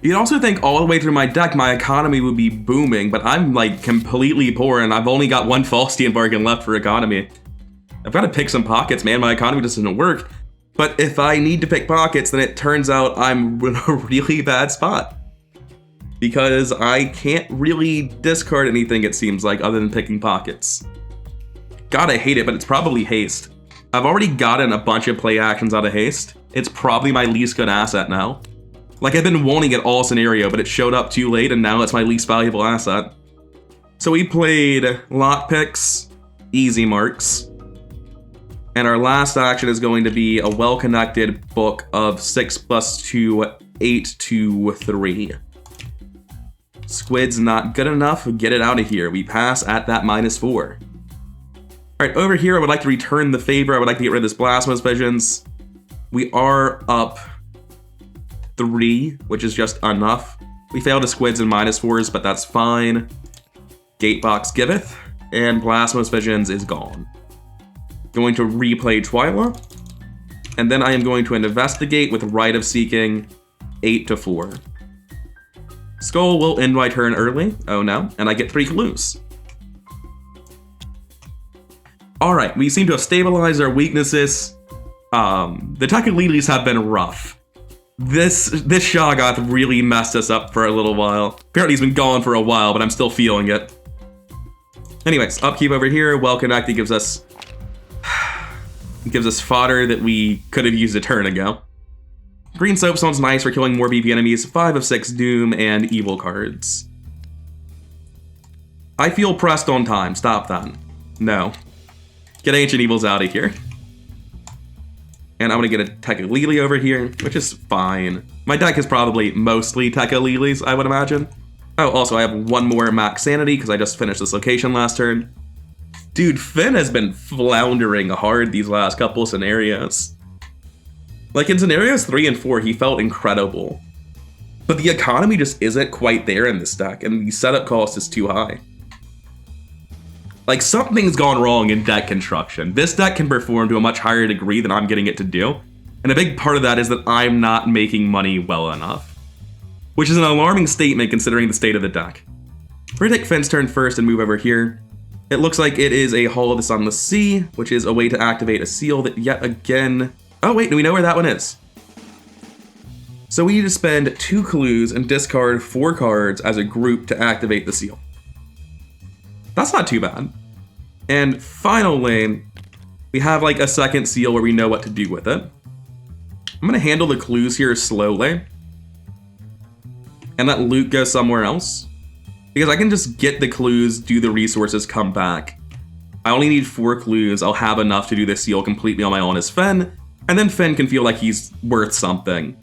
You'd also think all the way through my deck my economy would be booming, but I'm like completely poor and I've only got 1 Faustian bargain left for economy. I've got to pick some pockets, man. My economy doesn't work. But if I need to pick pockets, then it turns out I'm in a really bad spot. Because I can't really discard anything, it seems like, other than picking pockets. God, I hate it, but it's probably haste. I've already gotten a bunch of play actions out of haste. It's probably my least good asset now. Like, I've been wanting it all scenario, but it showed up too late, and now it's my least valuable asset. So we played lockpicks, easy marks. And our last action is going to be a well-connected book of 6 + 2, 8 to 3. Squid's not good enough. Get it out of here. We pass at that -4. All right, over here, I would like to return the favor. I would like to get rid of this Blasphemous Visions. We are up 3, which is just enough. We failed to Squids and -4s, but that's fine. Gatebox Giveth. and Blasphemous Visions is gone. Going to replay Twyla, and then I am going to investigate with Rite of Seeking 8 to 4. Skull will end my turn early. Oh no, and I get 3 clues. Alright, we seem to have stabilized our weaknesses. The Tekalilis have been rough. This Shoggoth really messed us up for a little while. Apparently he's been gone for a while, but I'm still feeling it. Anyways, upkeep over here. Well Connected gives us fodder that we could have used a turn ago. Green Soapstone's nice for killing more BP enemies. 5 of 6 Doom and Evil cards. I feel pressed on time. Stop that. No. Get Ancient Evils out of here. And I'm going to get a Tekalili over here, which is fine. My deck is probably mostly Tekalilis, I would imagine. Oh, also, I have 1 more max sanity because I just finished this location last turn. Dude, Finn has been floundering hard these last couple scenarios. Like, in scenarios 3 and 4, he felt incredible. But the economy just isn't quite there in this deck, and the setup cost is too high. Like, something's gone wrong in deck construction. This deck can perform to a much higher degree than I'm getting it to do, and a big part of that is that I'm not making money well enough. Which is an alarming statement considering the state of the deck. We're gonna take Finn's turn first and move over here. It looks like it is a Hall of the Sunless Sea, which is a way to activate a seal that yet again... Oh wait, do we know where that one is? So we need to spend 2 clues and discard 4 cards as a group to activate the seal. That's not too bad. And finally, we have like a second seal where we know what to do with it. I'm gonna handle the clues here slowly and let Luke go somewhere else, because I can just get the clues, do the resources, come back. I only need 4 clues. I'll have enough to do the seal completely on my own as Finn, and then Finn can feel like he's worth something.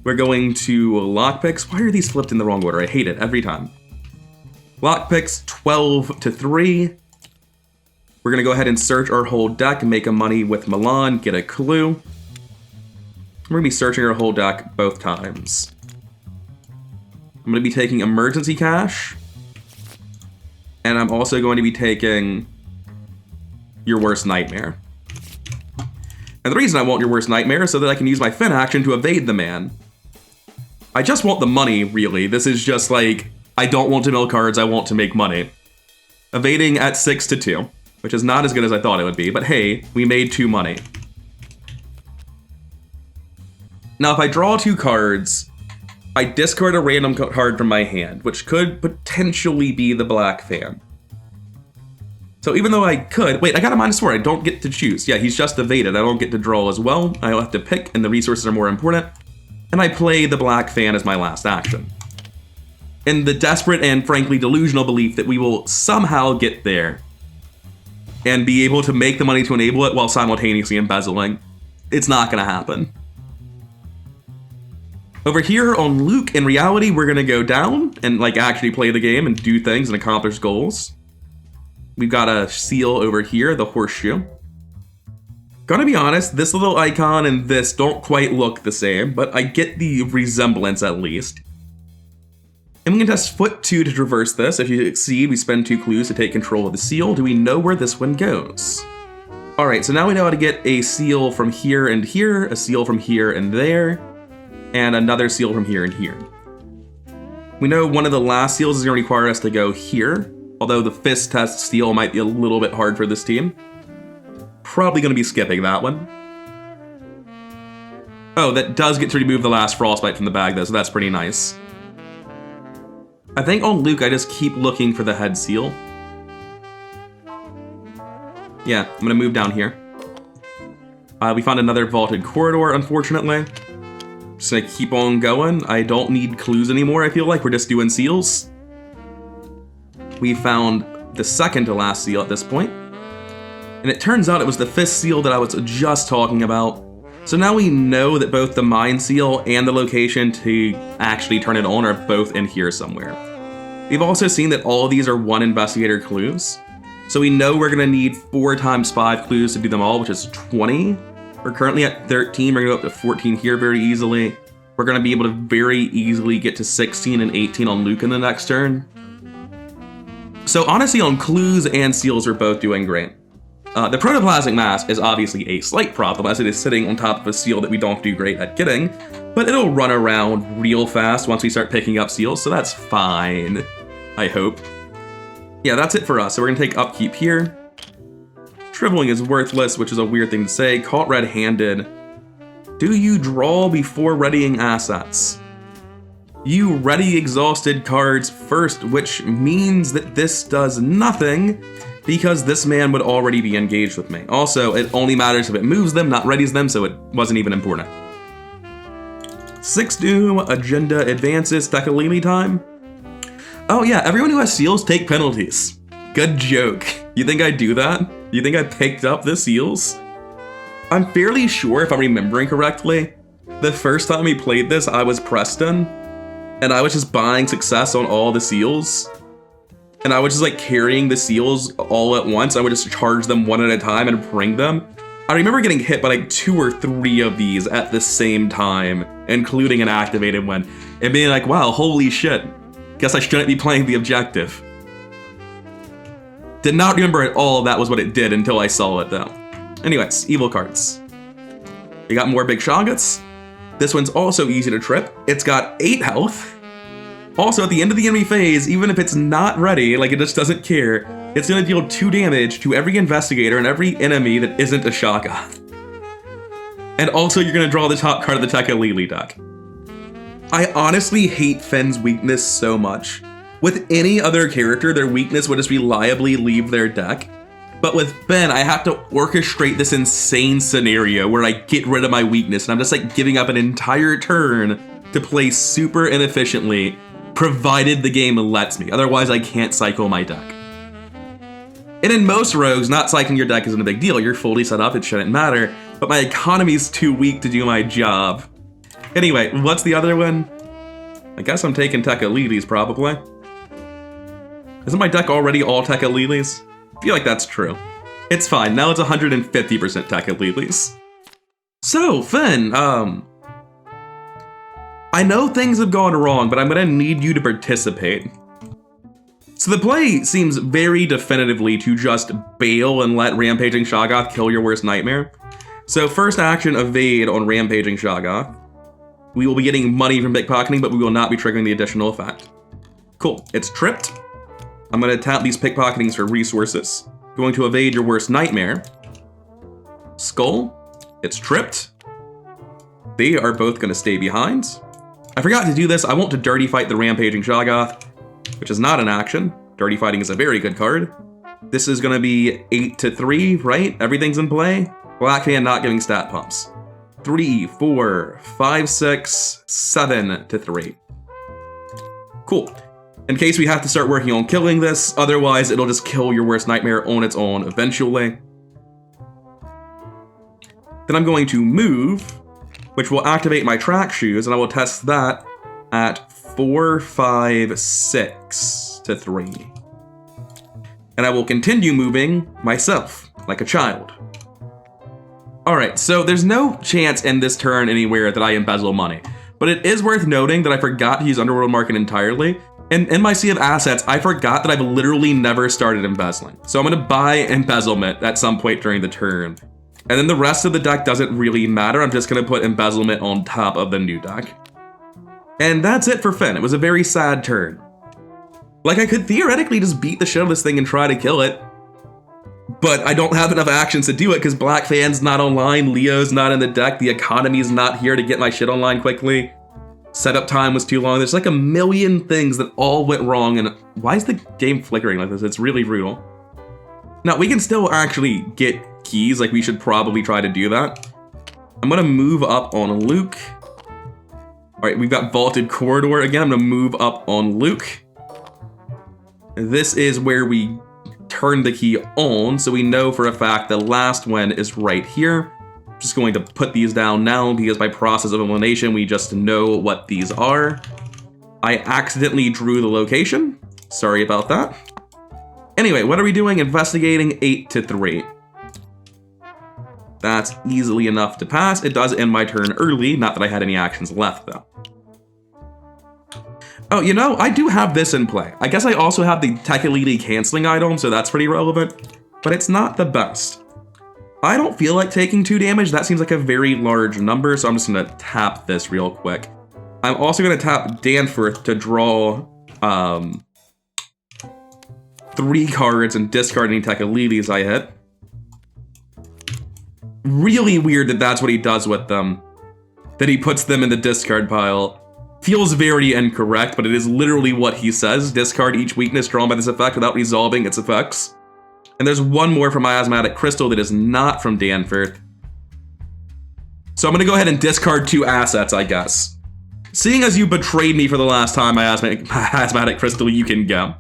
We're going to lockpicks. Why are these flipped in the wrong order? I hate it every time. Lockpicks 12 to 3. We're gonna go ahead and search our whole deck, make a money with Milan, get a clue. We're gonna be searching our whole deck both times. I'm gonna be taking emergency cash. And I'm also going to be taking your worst nightmare. And the reason I want your worst nightmare is so that I can use my Finn action to evade the man. I just want the money, really. This is just like, I don't want to mill cards, I want to make money. Evading at 6 to 2, which is not as good as I thought it would be, but hey, we made 2 money. Now if I draw 2 cards, I discard a random card from my hand, which could potentially be the Black Fan. So even though I could, wait, I got a -4, I don't get to choose. Yeah, he's just evaded, I don't get to draw as well. I'll have to pick, and the resources are more important. And I play the Black Fan as my last action. In the desperate and frankly delusional belief that we will somehow get there and be able to make the money to enable it while simultaneously embezzling. It's not gonna happen. Over here on Luke, in reality, we're gonna go down and like actually play the game and do things and accomplish goals. We've got a seal over here, the horseshoe. Gotta be honest, this little icon and this don't quite look the same, but I get the resemblance at least. And we can test foot 2 to traverse this. If you succeed, we spend 2 clues to take control of the seal. Do we know where this one goes? Alright, so now we know how to get a seal from here and here, a seal from here and there, and another seal from here and here. We know one of the last seals is going to require us to go here, although the fist test seal might be a little bit hard for this team. Probably going to be skipping that one. Oh, that does get to remove the last frostbite from the bag though, so that's pretty nice. I think on Luke, I just keep looking for the head seal. Yeah, I'm gonna move down here. We found another vaulted corridor, unfortunately. Just gonna keep on going. I don't need clues anymore, I feel like. We're just doing seals. We found the second to last seal at this point. And it turns out it was the fifth seal that I was just talking about. So now we know that both the mine seal and the location to actually turn it on are both in here somewhere. We've also seen that all of these are 1 investigator clues. So we know we're gonna need 4 times 5 clues to do them all, which is 20. We're currently at 13, we're gonna go up to 14 here very easily. We're gonna be able to very easily get to 16 and 18 on Luke in the next turn. So honestly, on clues and seals, we're both doing great. The protoplasmic mass is obviously a slight problem, as it is sitting on top of a seal that we don't do great at getting, but it'll run around real fast once we start picking up seals, so that's fine, I hope. Yeah, that's it for us, so we're gonna take upkeep here. Shriveling is worthless, which is a weird thing to say. Caught red-handed. Do you draw before readying assets? You ready exhausted cards first, which means that this does nothing, because this man would already be engaged with me. Also, it only matters if it moves them, not readies them, so it wasn't even important. 6 Doom, agenda advances, Tekalili time. Oh yeah, everyone who has seals take penalties. Good joke. You think I'd do that? You think I picked up the seals? I'm fairly sure, if I'm remembering correctly, the first time we played this, I was Preston, and I was just buying success on all the seals. And I was just like carrying the seals all at once. I would just charge them one at a time and bring them. I remember getting hit by like 2 or 3 of these at the same time, including an activated one, and being like, wow, holy shit. Guess I shouldn't be playing the objective. Did not remember at all that was what it did until I saw it though. Anyways, evil cards. You got more big Shoggoths. This one's also easy to trip. It's got 8 health. Also, at the end of the enemy phase, even if it's not ready, like it just doesn't care, it's gonna deal 2 damage to every investigator and every enemy that isn't a Shoggoth. And also, you're gonna draw the top card of the Tekalili deck. I honestly hate Finn's weakness so much. With any other character, their weakness would just reliably leave their deck. But with Finn, I have to orchestrate this insane scenario where I get rid of my weakness, and I'm just like giving up an entire turn to play super inefficiently, provided the game lets me. Otherwise, I can't cycle my deck. And in most rogues, not cycling your deck isn't a big deal. You're fully set up, it shouldn't matter. But my economy's too weak to do my job. Anyway, what's the other one? I guess I'm taking Tekalili's probably. Isn't my deck already all Tekalili's? I feel like that's true. It's fine, now it's 150% Tekalili's. So, Finn, I know things have gone wrong, but I'm gonna need you to participate. So the play seems very definitively to just bail and let Rampaging Shoggoth kill your worst nightmare. So first action, evade on Rampaging Shoggoth. We will be getting money from pickpocketing, but we will not be triggering the additional effect. Cool, it's tripped. I'm gonna tap these pickpocketings for resources. Going to evade your worst nightmare. Skull, it's tripped. They are both gonna stay behind. I forgot to do this. I want to dirty fight the Rampaging Shoggoth, which is not an action. Dirty fighting is a very good card. This is gonna be 8-3, right? Everything's in play. Black hand not giving stat pumps. 3, 4, 5, 6, 7-3. Cool. In case we have to start working on killing this, otherwise it'll just kill your worst nightmare on its own eventually. Then I'm going to move, which will activate my track shoes, and I will test that at 4, 5, 6-3. And I will continue moving myself, like a child. Alright, so there's no chance in this turn anywhere that I embezzle money, but it is worth noting that I forgot to use Underworld Market entirely, and in my sea of assets, I forgot that I've literally never started embezzling. So I'm gonna buy embezzlement at some point during the turn. And then the rest of the deck doesn't really matter, I'm just gonna put embezzlement on top of the new deck. And that's it for Finn. It was a very sad turn. Like, I could theoretically just beat the shit out of this thing and try to kill it, but I don't have enough actions to do it because Black Fan's not online, Leo's not in the deck, the economy's not here to get my shit online quickly. Setup time was too long. There's like a million things that all went wrong, and why is the game flickering like this? It's really brutal. Now, we can still actually get keys, like we should probably try to do that. I'm gonna move up on Luke. All right, we've got Vaulted Corridor again. I'm gonna move up on Luke. This is where we turn the key on, so we know for a fact the last one is right here. I'm just going to put these down now because by process of elimination, we just know what these are. I accidentally drew the location. Sorry about that. Anyway, what are we doing? Investigating 8-3. That's easily enough to pass. It does end my turn early, not that I had any actions left though. Oh, you know, I do have this in play. I guess I also have the Tekelili canceling item, so that's pretty relevant, but it's not the best. I don't feel like taking 2 damage. That seems like a very large number, so I'm just gonna tap this real quick. I'm also gonna tap Danforth to draw 3 cards and discard any Tekelilis I hit. Really weird that that's what he does with them. That he puts them in the discard pile. Feels very incorrect, but it is literally what he says. Discard each weakness drawn by this effect without resolving its effects. And there's one more from Miasmatic Crystal that is not from Danforth. So I'm gonna go ahead and discard 2 assets, I guess. Seeing as you betrayed me for the last time, Miasmatic Crystal, you can go.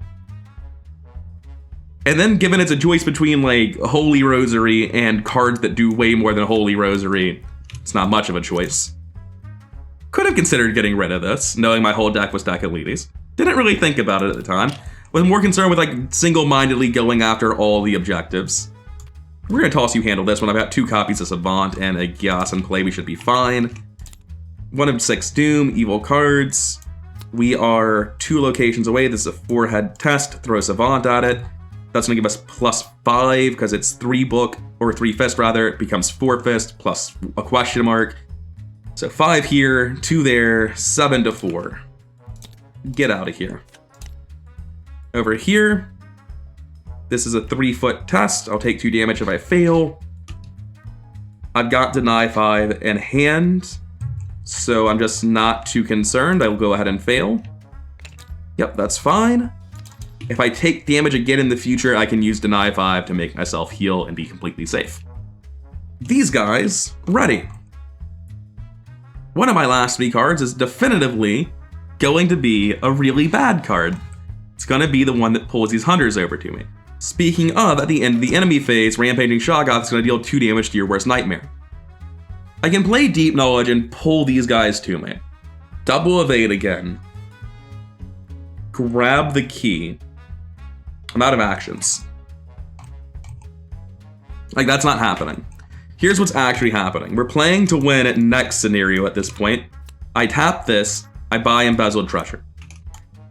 And then given it's a choice between like Holy Rosary and cards that do way more than Holy Rosary, it's not much of a choice. Could have considered getting rid of this, knowing my whole deck was Tekelilis. Didn't really think about it at the time. Was more concerned with like single-mindedly going after all the objectives. We're gonna toss you handle this one. I've got 2 copies of Savant and a Gyas in play. We should be fine. 1 of 6 Doom, evil cards. We are 2 locations away. This is a 4-head test. Throw Savant at it. That's gonna give us +5 because it's 3 book, or 3 fist rather. It becomes 4 fist plus a question mark. So 5 here, 2 there, 7 to 4. Get out of here. Over here, this is a 3-foot test. I'll take 2 damage if I fail. I've got Deny 5 in hand, so I'm just not too concerned. I will go ahead and fail. Yep, that's fine. If I take damage again in the future, I can use Deny 5 to make myself heal and be completely safe. These guys, ready. One of my last 3 cards is definitively going to be a really bad card. It's going to be the one that pulls these hunters over to me. Speaking of, at the end of the enemy phase, Rampaging Shoggoth is going to deal 2 damage to your worst nightmare. I can play Deep Knowledge and pull these guys to me. Double evade again. Grab the key. I'm out of actions. Like, that's not happening. Here's what's actually happening. We're playing to win at next scenario at this point. I tap this, I buy Embezzled Treasure.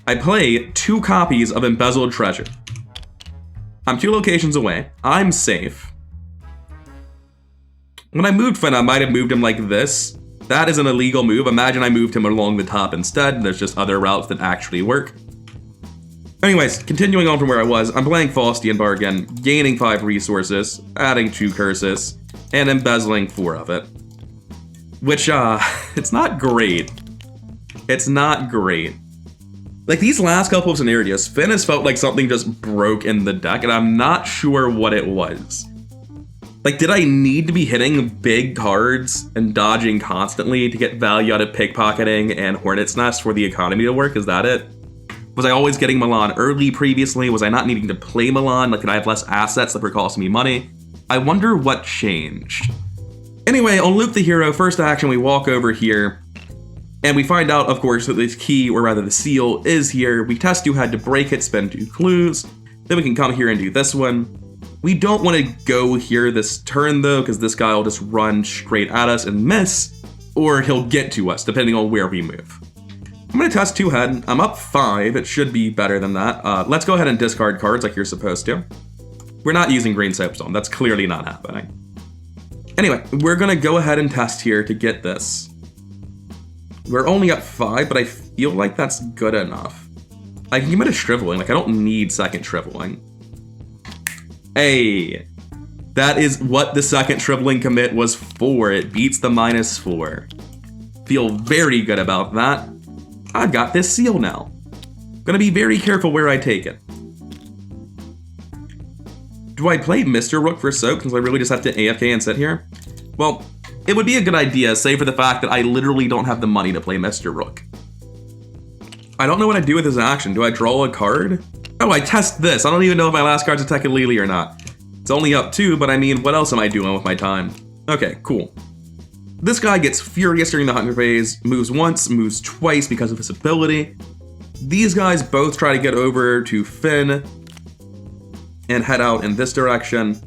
I play 2 copies of Embezzled Treasure. I'm 2 locations away. I'm safe. When I moved Finn, I might have moved him like this. That is an illegal move. Imagine I moved him along the top instead. There's just other routes that actually work. Anyways, continuing on from where I was, I'm playing Faustian Bargain, gaining 5 resources, adding 2 curses, and embezzling 4 of it. Which, it's not great. It's not great. Like, these last couple of scenarios, Finn has felt like something just broke in the deck, and I'm not sure what it was. Like, did I need to be hitting big cards and dodging constantly to get value out of pickpocketing and Hornet's Nest for the economy to work? Is that it? Was I always getting Milan early previously? Was I not needing to play Milan? Like, did I have less assets that were costing me money? I wonder what changed. Anyway, on Luke the Hero, first action, we walk over here, and we find out, of course, that this key, or rather the seal, is here. We test 2 head to break it, spend 2 clues. Then we can come here and do this one. We don't want to go here this turn, though, because this guy will just run straight at us and miss, or he'll get to us, depending on where we move. I'm going to test 2 head. I'm up 5. It should be better than that. Let's go ahead and discard cards like you're supposed to. We're not using Green Soapstone. That's clearly not happening. Anyway, we're going to go ahead and test here to get this. We're only up 5, but I feel like that's good enough. I can commit a Shriveling. Like, I don't need second Shriveling. Hey, that is what the second Shriveling commit was for. It beats the -4. Feel very good about that. I've got this seal now. Gonna be very careful where I take it. Do I play Mr. Rook for Soak since I really just have to AFK and sit here? Well, it would be a good idea, save for the fact that I literally don't have the money to play Mr. Rook. I don't know what I do with this action. Do I draw a card? Oh, I test this. I don't even know if my last card's a Tekelili or not. It's only up 2, but I mean, what else am I doing with my time? Okay, cool. This guy gets furious during the hunter phase, moves once, moves twice because of his ability. These guys both try to get over to Finn and head out in this direction.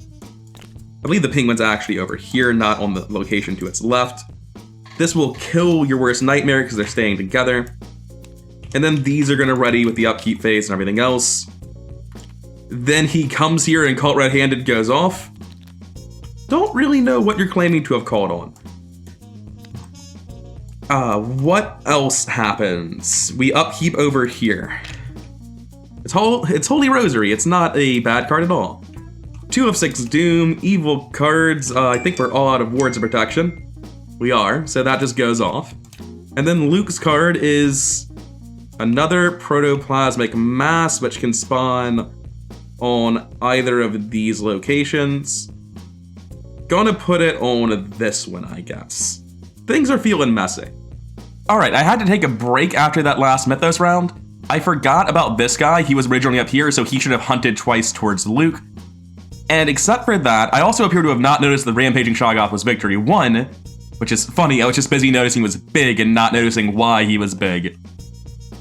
I believe the penguin's actually over here, not on the location to its left. This will kill your worst nightmare because they're staying together. And then these are going to ready with the upkeep phase and everything else. Then he comes here and Cult Red-Handed goes off. Don't really know what you're claiming to have called on. What else happens? We upkeep over here. It's Holy Rosary. It's not a bad card at all. 2 of 6 Doom, evil cards. I think we're all out of wards of protection. We are, so that just goes off. And then Luke's card is another Protoplasmic Mass, which can spawn on either of these locations. Gonna put it on this one, I guess. Things are feeling messy. Alright, I had to take a break after that last Mythos round. I forgot about this guy. He was originally up here, so he should have hunted twice towards Luke. And except for that, I also appear to have not noticed the Rampaging Shoggoth was Victory 1, which is funny. I was just busy noticing he was big and not noticing why he was big.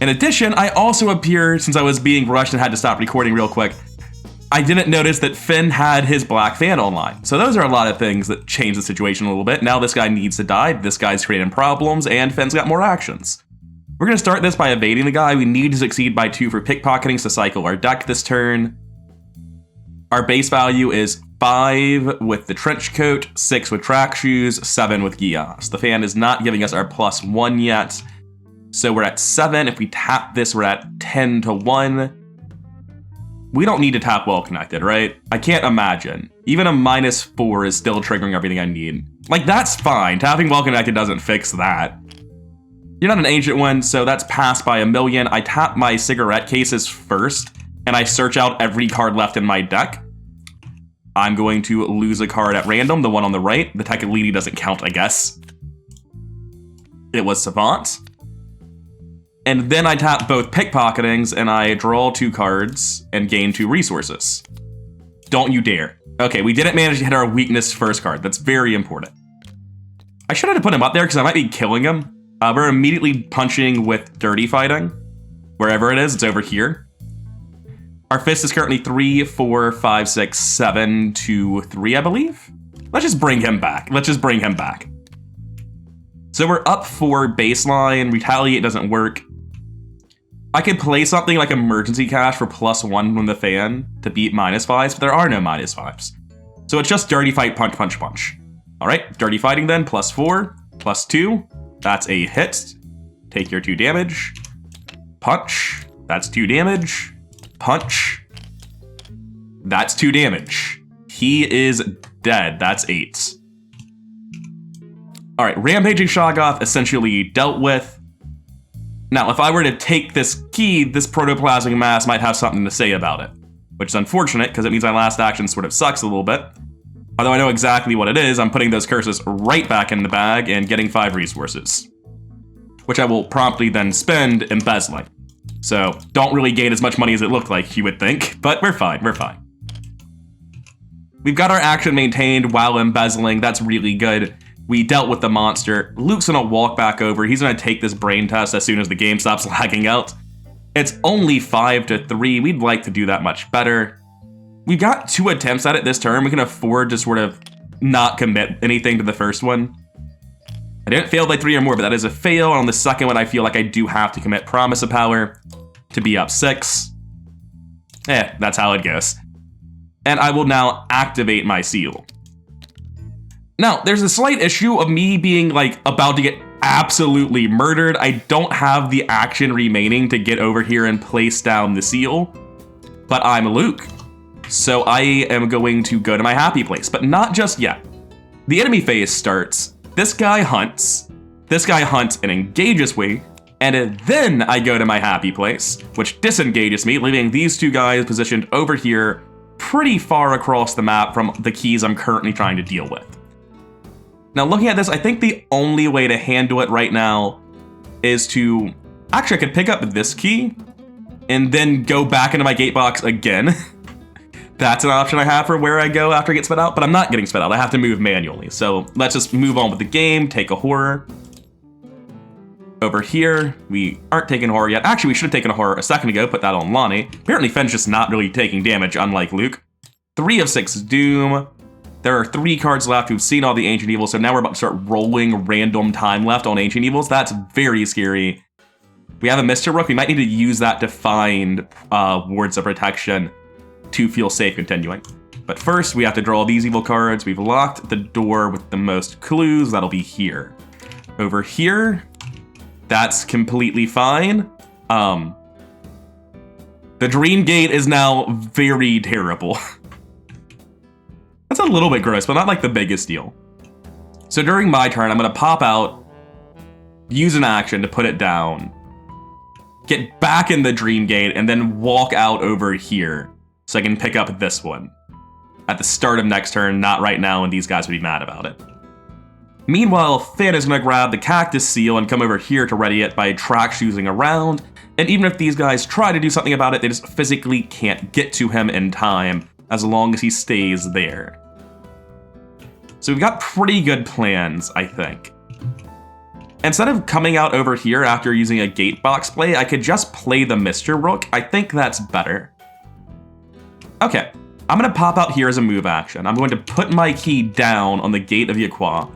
In addition, I also appear, since I was being rushed and had to stop recording real quick, I didn't notice that Finn had his Black Fan online. So those are a lot of things that change the situation a little bit. Now this guy needs to die, this guy's creating problems, and Finn's got more actions. We're going to start this by evading the guy. We need to succeed by 2 for pickpocketing to cycle our deck this turn. Our base value is 5 with the trench coat, 6 with track shoes, 7 with Gios. The fan is not giving us our +1 yet. So we're at 7. If we tap this, we're at 10-1. We don't need to tap Well Connected, right? I can't imagine. Even a -4 is still triggering everything I need. Like, that's fine. Tapping Well Connected doesn't fix that. You're not an Ancient One, so that's passed by 1,000,000. I tap my cigarette cases first, and I search out every card left in my deck. I'm going to lose a card at random, the one on the right. The Tekalini doesn't count, I guess. It was Savant. And then I tap both pickpocketings, and I draw 2 cards and gain 2 resources. Don't you dare. Okay, we didn't manage to hit our weakness first card. That's very important. I should have put him up there because I might be killing him. We're immediately punching with Dirty Fighting. Wherever it is, it's over here. Our fist is currently 3, 4, 5, 6, 7 to 3, I believe. Let's just bring him back. So we're up 4 baseline. Retaliate doesn't work. I could play something like Emergency Cash for +1 from the fan to beat -5s, but there are no -5s. So it's just Dirty Fight, punch, punch, punch. All right, Dirty Fighting then, +4, +2. That's a hit. Take your 2 damage. Punch. That's 2 damage. Punch. That's 2 damage. He is dead. That's 8. All right, Rampaging Shoggoth essentially dealt with. Now, if I were to take this key, this Protoplasmic Mass might have something to say about it, which is unfortunate because it means my last action sort of sucks a little bit. Although I know exactly what it is, I'm putting those curses right back in the bag and getting 5 resources, which I will promptly then spend embezzling. So don't really gain as much money as it looked like, you would think, but we're fine, we're fine. We've got our action maintained while embezzling. That's really good. We dealt with the monster. Luke's gonna walk back over. He's gonna take this brain test as soon as the game stops lagging out. It's only 5-3. We'd like to do that much better. We've got 2 attempts at it this turn. We can afford to sort of not commit anything to the first one. I didn't fail by 3 or more, but that is a fail. On the second one, I feel like I do have to commit Promise of Power to be up 6. That's how it goes. And I will now activate my seal. Now, there's a slight issue of me being, like, about to get absolutely murdered. I don't have the action remaining to get over here and place down the seal, but I'm Luke. So I am going to go to my happy place, but not just yet. The enemy phase starts, this guy hunts and engages me, and then I go to my happy place, which disengages me, leaving these 2 guys positioned over here pretty far across the map from the keys I'm currently trying to deal with. Now, looking at this, I think the only way to handle it right now is to... Actually, I could pick up this key and then go back into my gate box again. That's an option I have for where I go after I get spit out, but I'm not getting spit out. I have to move manually. So let's just move on with the game, take a horror. Over here, we aren't taking horror yet. Actually, we should have taken a horror a second ago, put that on Lonnie. Apparently, Finn's just not really taking damage, unlike Luke. 3 of 6 Doom. There are 3 cards left. We've seen all the Ancient Evils, so now we're about to start rolling random time left on Ancient Evils. That's very scary. We have a Mr. Rook. We might need to use that to find wards of protection to feel safe continuing. But first, we have to draw these evil cards. We've locked the door with the most clues. That'll be here. Over here, that's completely fine. The Dream Gate is now very terrible. That's a little bit gross, but not like the biggest deal. So during my turn, I'm going to pop out, use an action to put it down, get back in the Dream Gate, and then walk out over here so I can pick up this one at the start of next turn, not right now, and these guys would be mad about it. Meanwhile, Finn is going to grab the Cactus Seal and come over here to ready it by track choosing around, and even if these guys try to do something about it, they just physically can't get to him in time as long as he stays there. So we've got pretty good plans, I think. Instead of coming out over here after using a gate box play, I could just play the Mr. Rook. I think that's better. Okay, I'm going to pop out here as a move action. I'm going to put my key down on the Gate of Yaqua.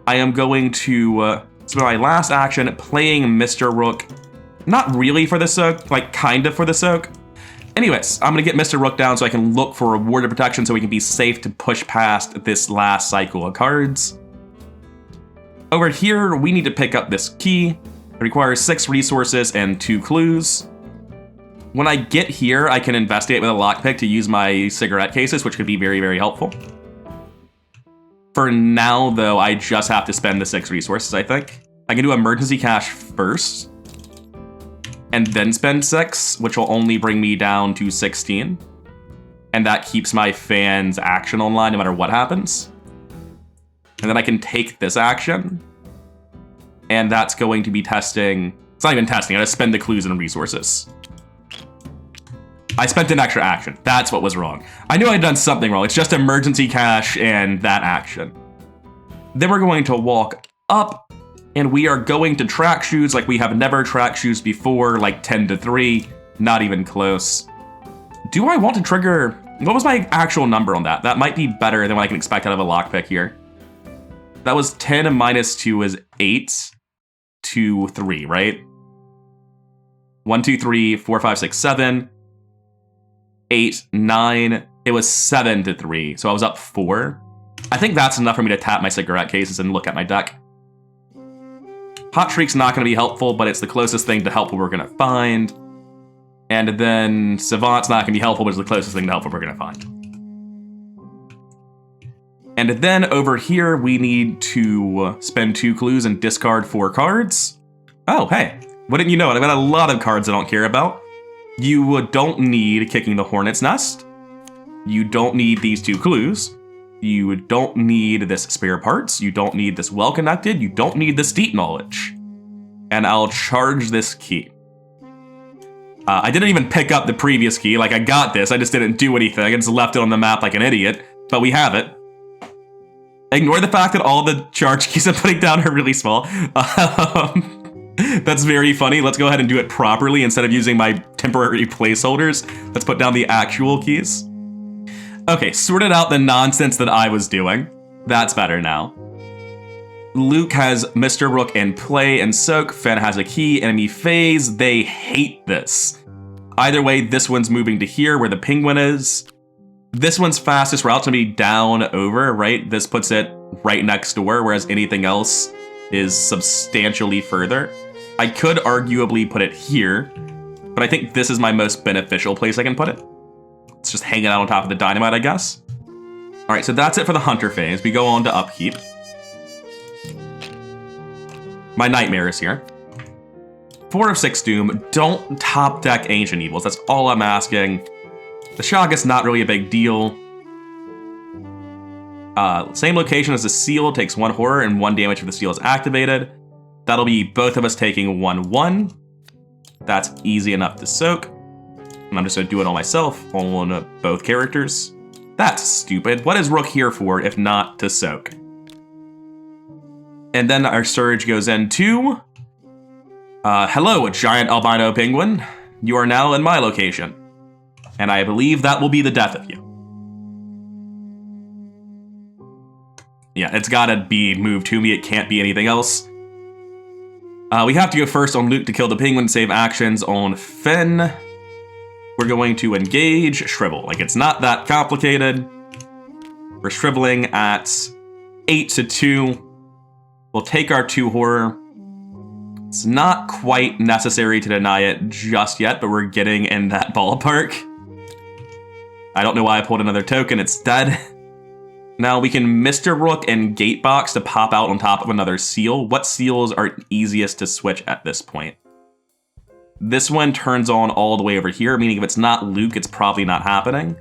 I am going to spend my last action playing Mr. Rook. Not really for the soak, like kind of for the soak. Anyways, I'm going to get Mr. Rook down so I can look for a ward of protection so we can be safe to push past this last cycle of cards. Over here, we need to pick up this key. It requires 6 resources and 2 clues. When I get here, I can investigate with a lockpick to use my cigarette cases, which could be very, very helpful. For now, though, I just have to spend the 6 resources, I think. I can do emergency cash first, and then spend 6, which will only bring me down to 16. And that keeps my fan's action online no matter what happens. And then I can take this action, and that's going to be testing. It's not even testing, I just spend the clues and resources. I spent an extra action. That's what was wrong. I knew I'd done something wrong. It's just emergency cash and that action. Then we're going to walk up, and we are going to track shoes like we have never track shoes before, like 10-3, not even close. Do I want to trigger? What was my actual number on that? That might be better than what I can expect out of a lockpick here. That was 10 and -2 is 8 to 3, right? 1, 2, 3, 4, 5, 6, 7, 8, 9. It was 7 to 3, so I was up 4. I think that's enough for me to tap my cigarette cases and look at my deck. Hot Shriek's not going to be helpful, but it's the closest thing to helpful we're going to find. And then Savant's not going to be helpful, but it's the closest thing to helpful we're going to find. And then over here, we need to spend 2 clues and discard 4 cards. Oh, hey, wouldn't you know it? I've got a lot of cards I don't care about. You don't need Kicking the Hornet's Nest. You don't need these 2 clues. You don't need this Spare Parts. You don't need this Well Connected. You don't need this Deep Knowledge. And I'll charge this key. I didn't even pick up the previous key. Like, I got this. I just didn't do anything. I just left it on the map like an idiot. But we have it. Ignore the fact that all the charge keys I'm putting down are really small. That's very funny. Let's go ahead and do it properly instead of using my temporary placeholders. Let's put down the actual keys. Okay, sorted out the nonsense that I was doing. That's better now. Luke has Mr. Rook in play and soak. Finn has a key, enemy phase. They hate this. Either way, this one's moving to here where the penguin is. This one's fastest route's gonna be down over, right? This puts it right next door, whereas anything else is substantially further. I could arguably put it here, but I think this is my most beneficial place I can put it. It's just hanging out on top of the dynamite, I guess. All right, so that's it for the Hunter phase. We go on to Upkeep. My Nightmare is here. 4 of 6 Doom. Don't top deck Ancient Evils. That's all I'm asking. The shock is not really a big deal. Same location as the seal, takes 1 horror and 1 damage if the seal is activated. That'll be both of us taking 1/1. That's easy enough to soak. And I'm just gonna do it on myself, on both characters. That's stupid. What is Rook here for if not to soak? And then our Surge goes into... hello, giant albino penguin. You are now in my location. And I believe that will be the death of you. Yeah, it's gotta be moved to me. It can't be anything else. We have to go first on Luke to kill the penguin, save actions on Finn. We're going to engage Shrivel. Like, it's not that complicated. We're shriveling at 8-2. We'll take our 2 horror. It's not quite necessary to deny it just yet, but we're getting in that ballpark. I don't know why I pulled another token. It's dead. Now we can Mr. Rook and Gatebox to pop out on top of another seal. What seals are easiest to switch at this point? This one turns on all the way over here, meaning if it's not Luke, it's probably not happening.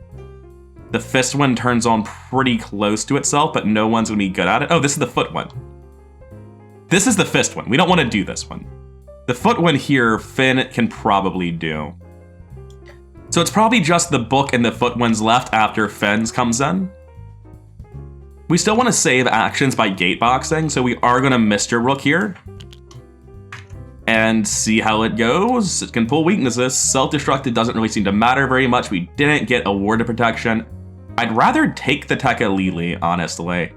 The fist one turns on pretty close to itself, but no one's gonna be good at it. Oh, this is the foot one. This is the fist one. We don't want to do this one. The foot one here, Finn can probably do. So it's probably just the book and the foot ones left after Finn's comes in. We still want to save actions by gateboxing, so we are going to Mr. Rook here. And see how it goes. It can pull weaknesses. Self-destructed doesn't really seem to matter very much. We didn't get a ward of protection. I'd rather take the Tekka Lili, honestly.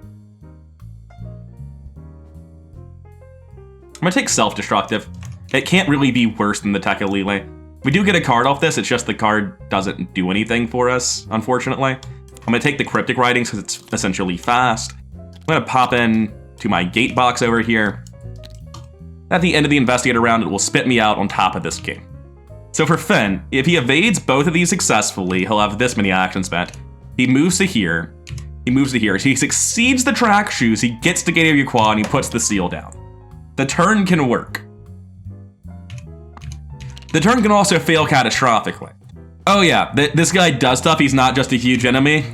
I'm gonna take self-destructive. It can't really be worse than the Tekka Lili. We do get a card off this, it's just the card doesn't do anything for us, unfortunately. I'm gonna take the Cryptic Writings because it's essentially fast. I'm gonna pop in to my gate box over here. At the end of the Investigator round, it will spit me out on top of this game. So for Finn, if he evades both of these successfully, he'll have this many actions spent. He moves to here. He moves to here. So he succeeds the track shoes, he gets to Gate of Yuqua, and he puts the seal down. The turn can work. The turn can also fail catastrophically. Oh yeah, this guy does stuff, he's not just a huge enemy.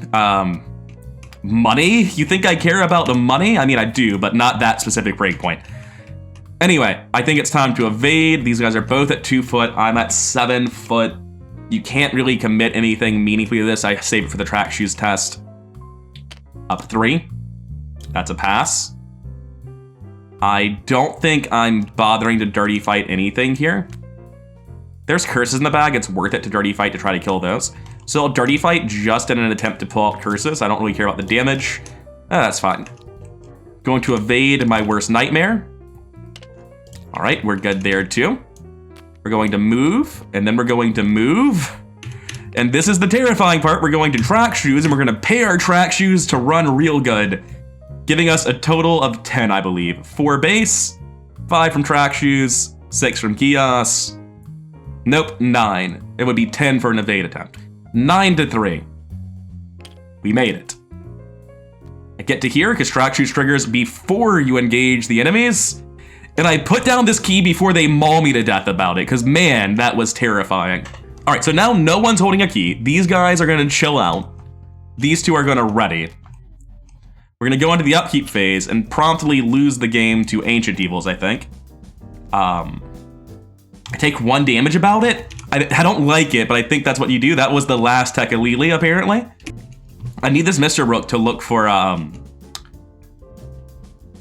Money? You think I care about the money? I mean, I do, but not that specific breakpoint. Anyway, I think it's time to evade. These guys are both at 2 foot, I'm at 7 foot. You can't really commit anything meaningfully to this. I save it for the track shoes test. Up 3, that's a pass. I don't think I'm bothering to dirty fight anything here. There's curses in the bag, it's worth it to dirty fight to try to kill those. So I'll dirty fight just in an attempt to pull out curses. I don't really care about the damage. That's fine. Going to evade my worst nightmare. All right, we're good there too. We're going to move, and then we're going to move. And this is the terrifying part. We're going to track shoes, and we're gonna pay our track shoes to run real good, giving us a total of 10, I believe. 4 base, 5 from track shoes, 6 from Gios. Nope, 9. It would be 10 for an evade attempt. 9-3. We made it. I get to here because track shoes triggers before you engage the enemies. And I put down this key before they maul me to death about it, because man, that was terrifying. All right, so now no one's holding a key. These guys are gonna chill out. These two are gonna ready. We're gonna go into the upkeep phase and promptly lose the game to Ancient Evils, I think. I take 1 damage about it. I don't like it, but I think that's what you do. That was the last Tekka Lili, apparently. I need this Mr. Rook to look for, I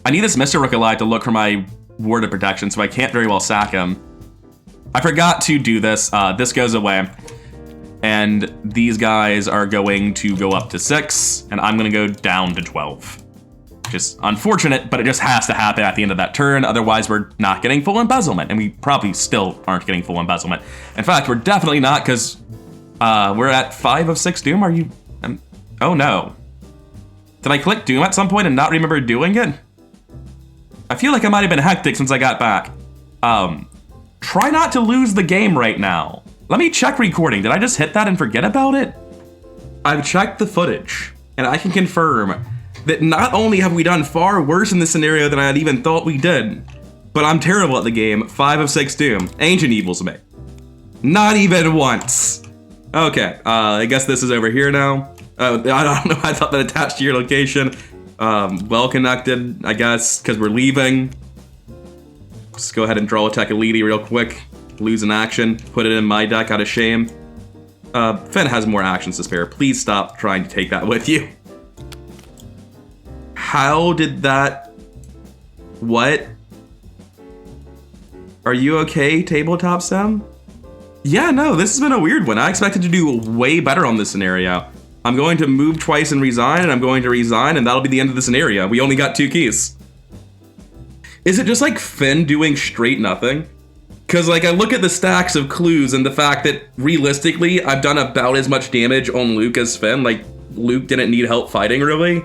need this Mr. Rook alive to look for my ward of protection, so I can't very well sack him. I forgot to do this. This goes away. And these guys are going to go up to 6, and I'm gonna go down to 12. Just unfortunate, but it just has to happen at the end of that turn, otherwise we're not getting full embezzlement, and we probably still aren't getting full embezzlement. In fact, we're definitely not, because we're at 5 of 6 Doom. Are you... oh no. Did I click Doom at some point and not remember doing it? I feel like I might have been hectic since I got back. Try not to lose the game right now. Let me check recording. Did I just hit that and forget about it? I've checked the footage, and I can confirm that not only have we done far worse in this scenario than I had even thought we did, but I'm terrible at the game. 5 of 6 Doom. Ancient Evils me. Not even once. Okay, I guess this is over here now. I don't know, I thought that attached to your location. Well connected, I guess, because we're leaving. Just go ahead and draw a Tekka Lili real quick. Lose an action, put it in my deck out of shame. Finn has more actions to spare. Please stop trying to take that with you. How did that... what? Are you okay, Tabletop Sim? Yeah, no, this has been a weird one. I expected to do way better on this scenario. I'm going to move twice and resign, and I'm going to resign, and that'll be the end of the scenario. We only got 2 keys. Is it just like Finn doing straight nothing? Because like I look at the stacks of clues and the fact that realistically I've done about as much damage on Luke as Finn. Like Luke didn't need help fighting really.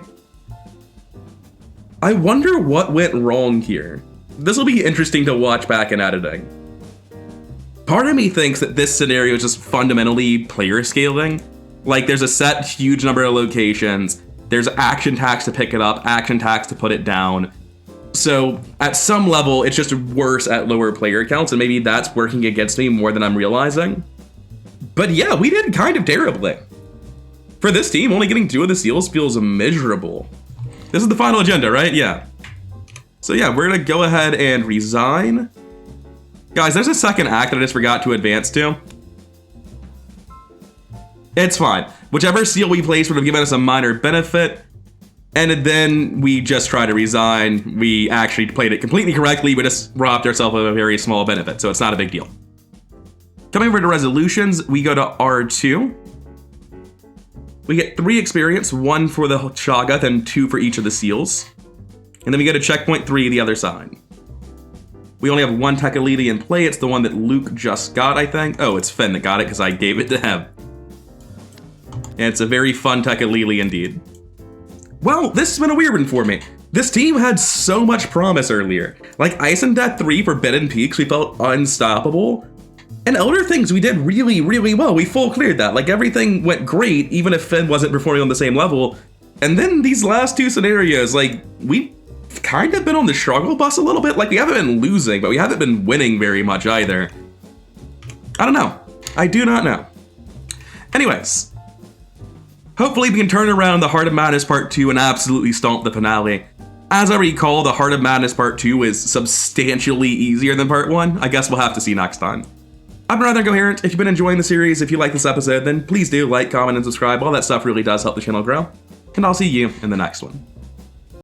I wonder what went wrong here. This will be interesting to watch back in editing. Part of me thinks that this scenario is just fundamentally player scaling. Like there's a set huge number of locations, there's action tags to pick it up, action tags to put it down. So at some level, it's just worse at lower player counts, and maybe that's working against me more than I'm realizing. But yeah, we did kind of terribly. For this team, only getting 2 of the seals feels miserable. This is the final agenda, right? Yeah. So yeah, we're gonna go ahead and resign. Guys, there's a second act that I just forgot to advance to. It's fine. Whichever seal we place would have given us a minor benefit, and then we just try to resign. We actually played it completely correctly, we just robbed ourselves of a very small benefit, so it's not a big deal. Coming over to resolutions, we go to R2. We get 3 experience, 1 for the Shoggoth and 2 for each of the seals. And then we go to checkpoint 3, the other side. We only have 1 Tekalili in play. It's the one that Luke just got, I think. Oh, it's Finn that got it because I gave it to him. And it's a very fun Tekalili indeed. Well, this has been a weird one for me. This team had so much promise earlier. Like Ice and Death 3, Forbidden Peaks, we felt unstoppable. And Elder Things, we did really, really well. We full cleared that. Like everything went great, even if Finn wasn't performing on the same level. And then these last 2 scenarios, like we kind of been on the struggle bus a little bit. Like we haven't been losing, but we haven't been winning very much either. I don't know. I do not know. Anyways, hopefully we can turn around the Heart of Madness Part 2 and absolutely stomp the finale. As I recall, the Heart of Madness Part 2 is substantially easier than Part 1. I guess we'll have to see next time. I've been Rather Coherent. If you've been enjoying the series, if you like this episode, then please do like, comment, and subscribe. All that stuff really does help the channel grow. And I'll see you in the next one.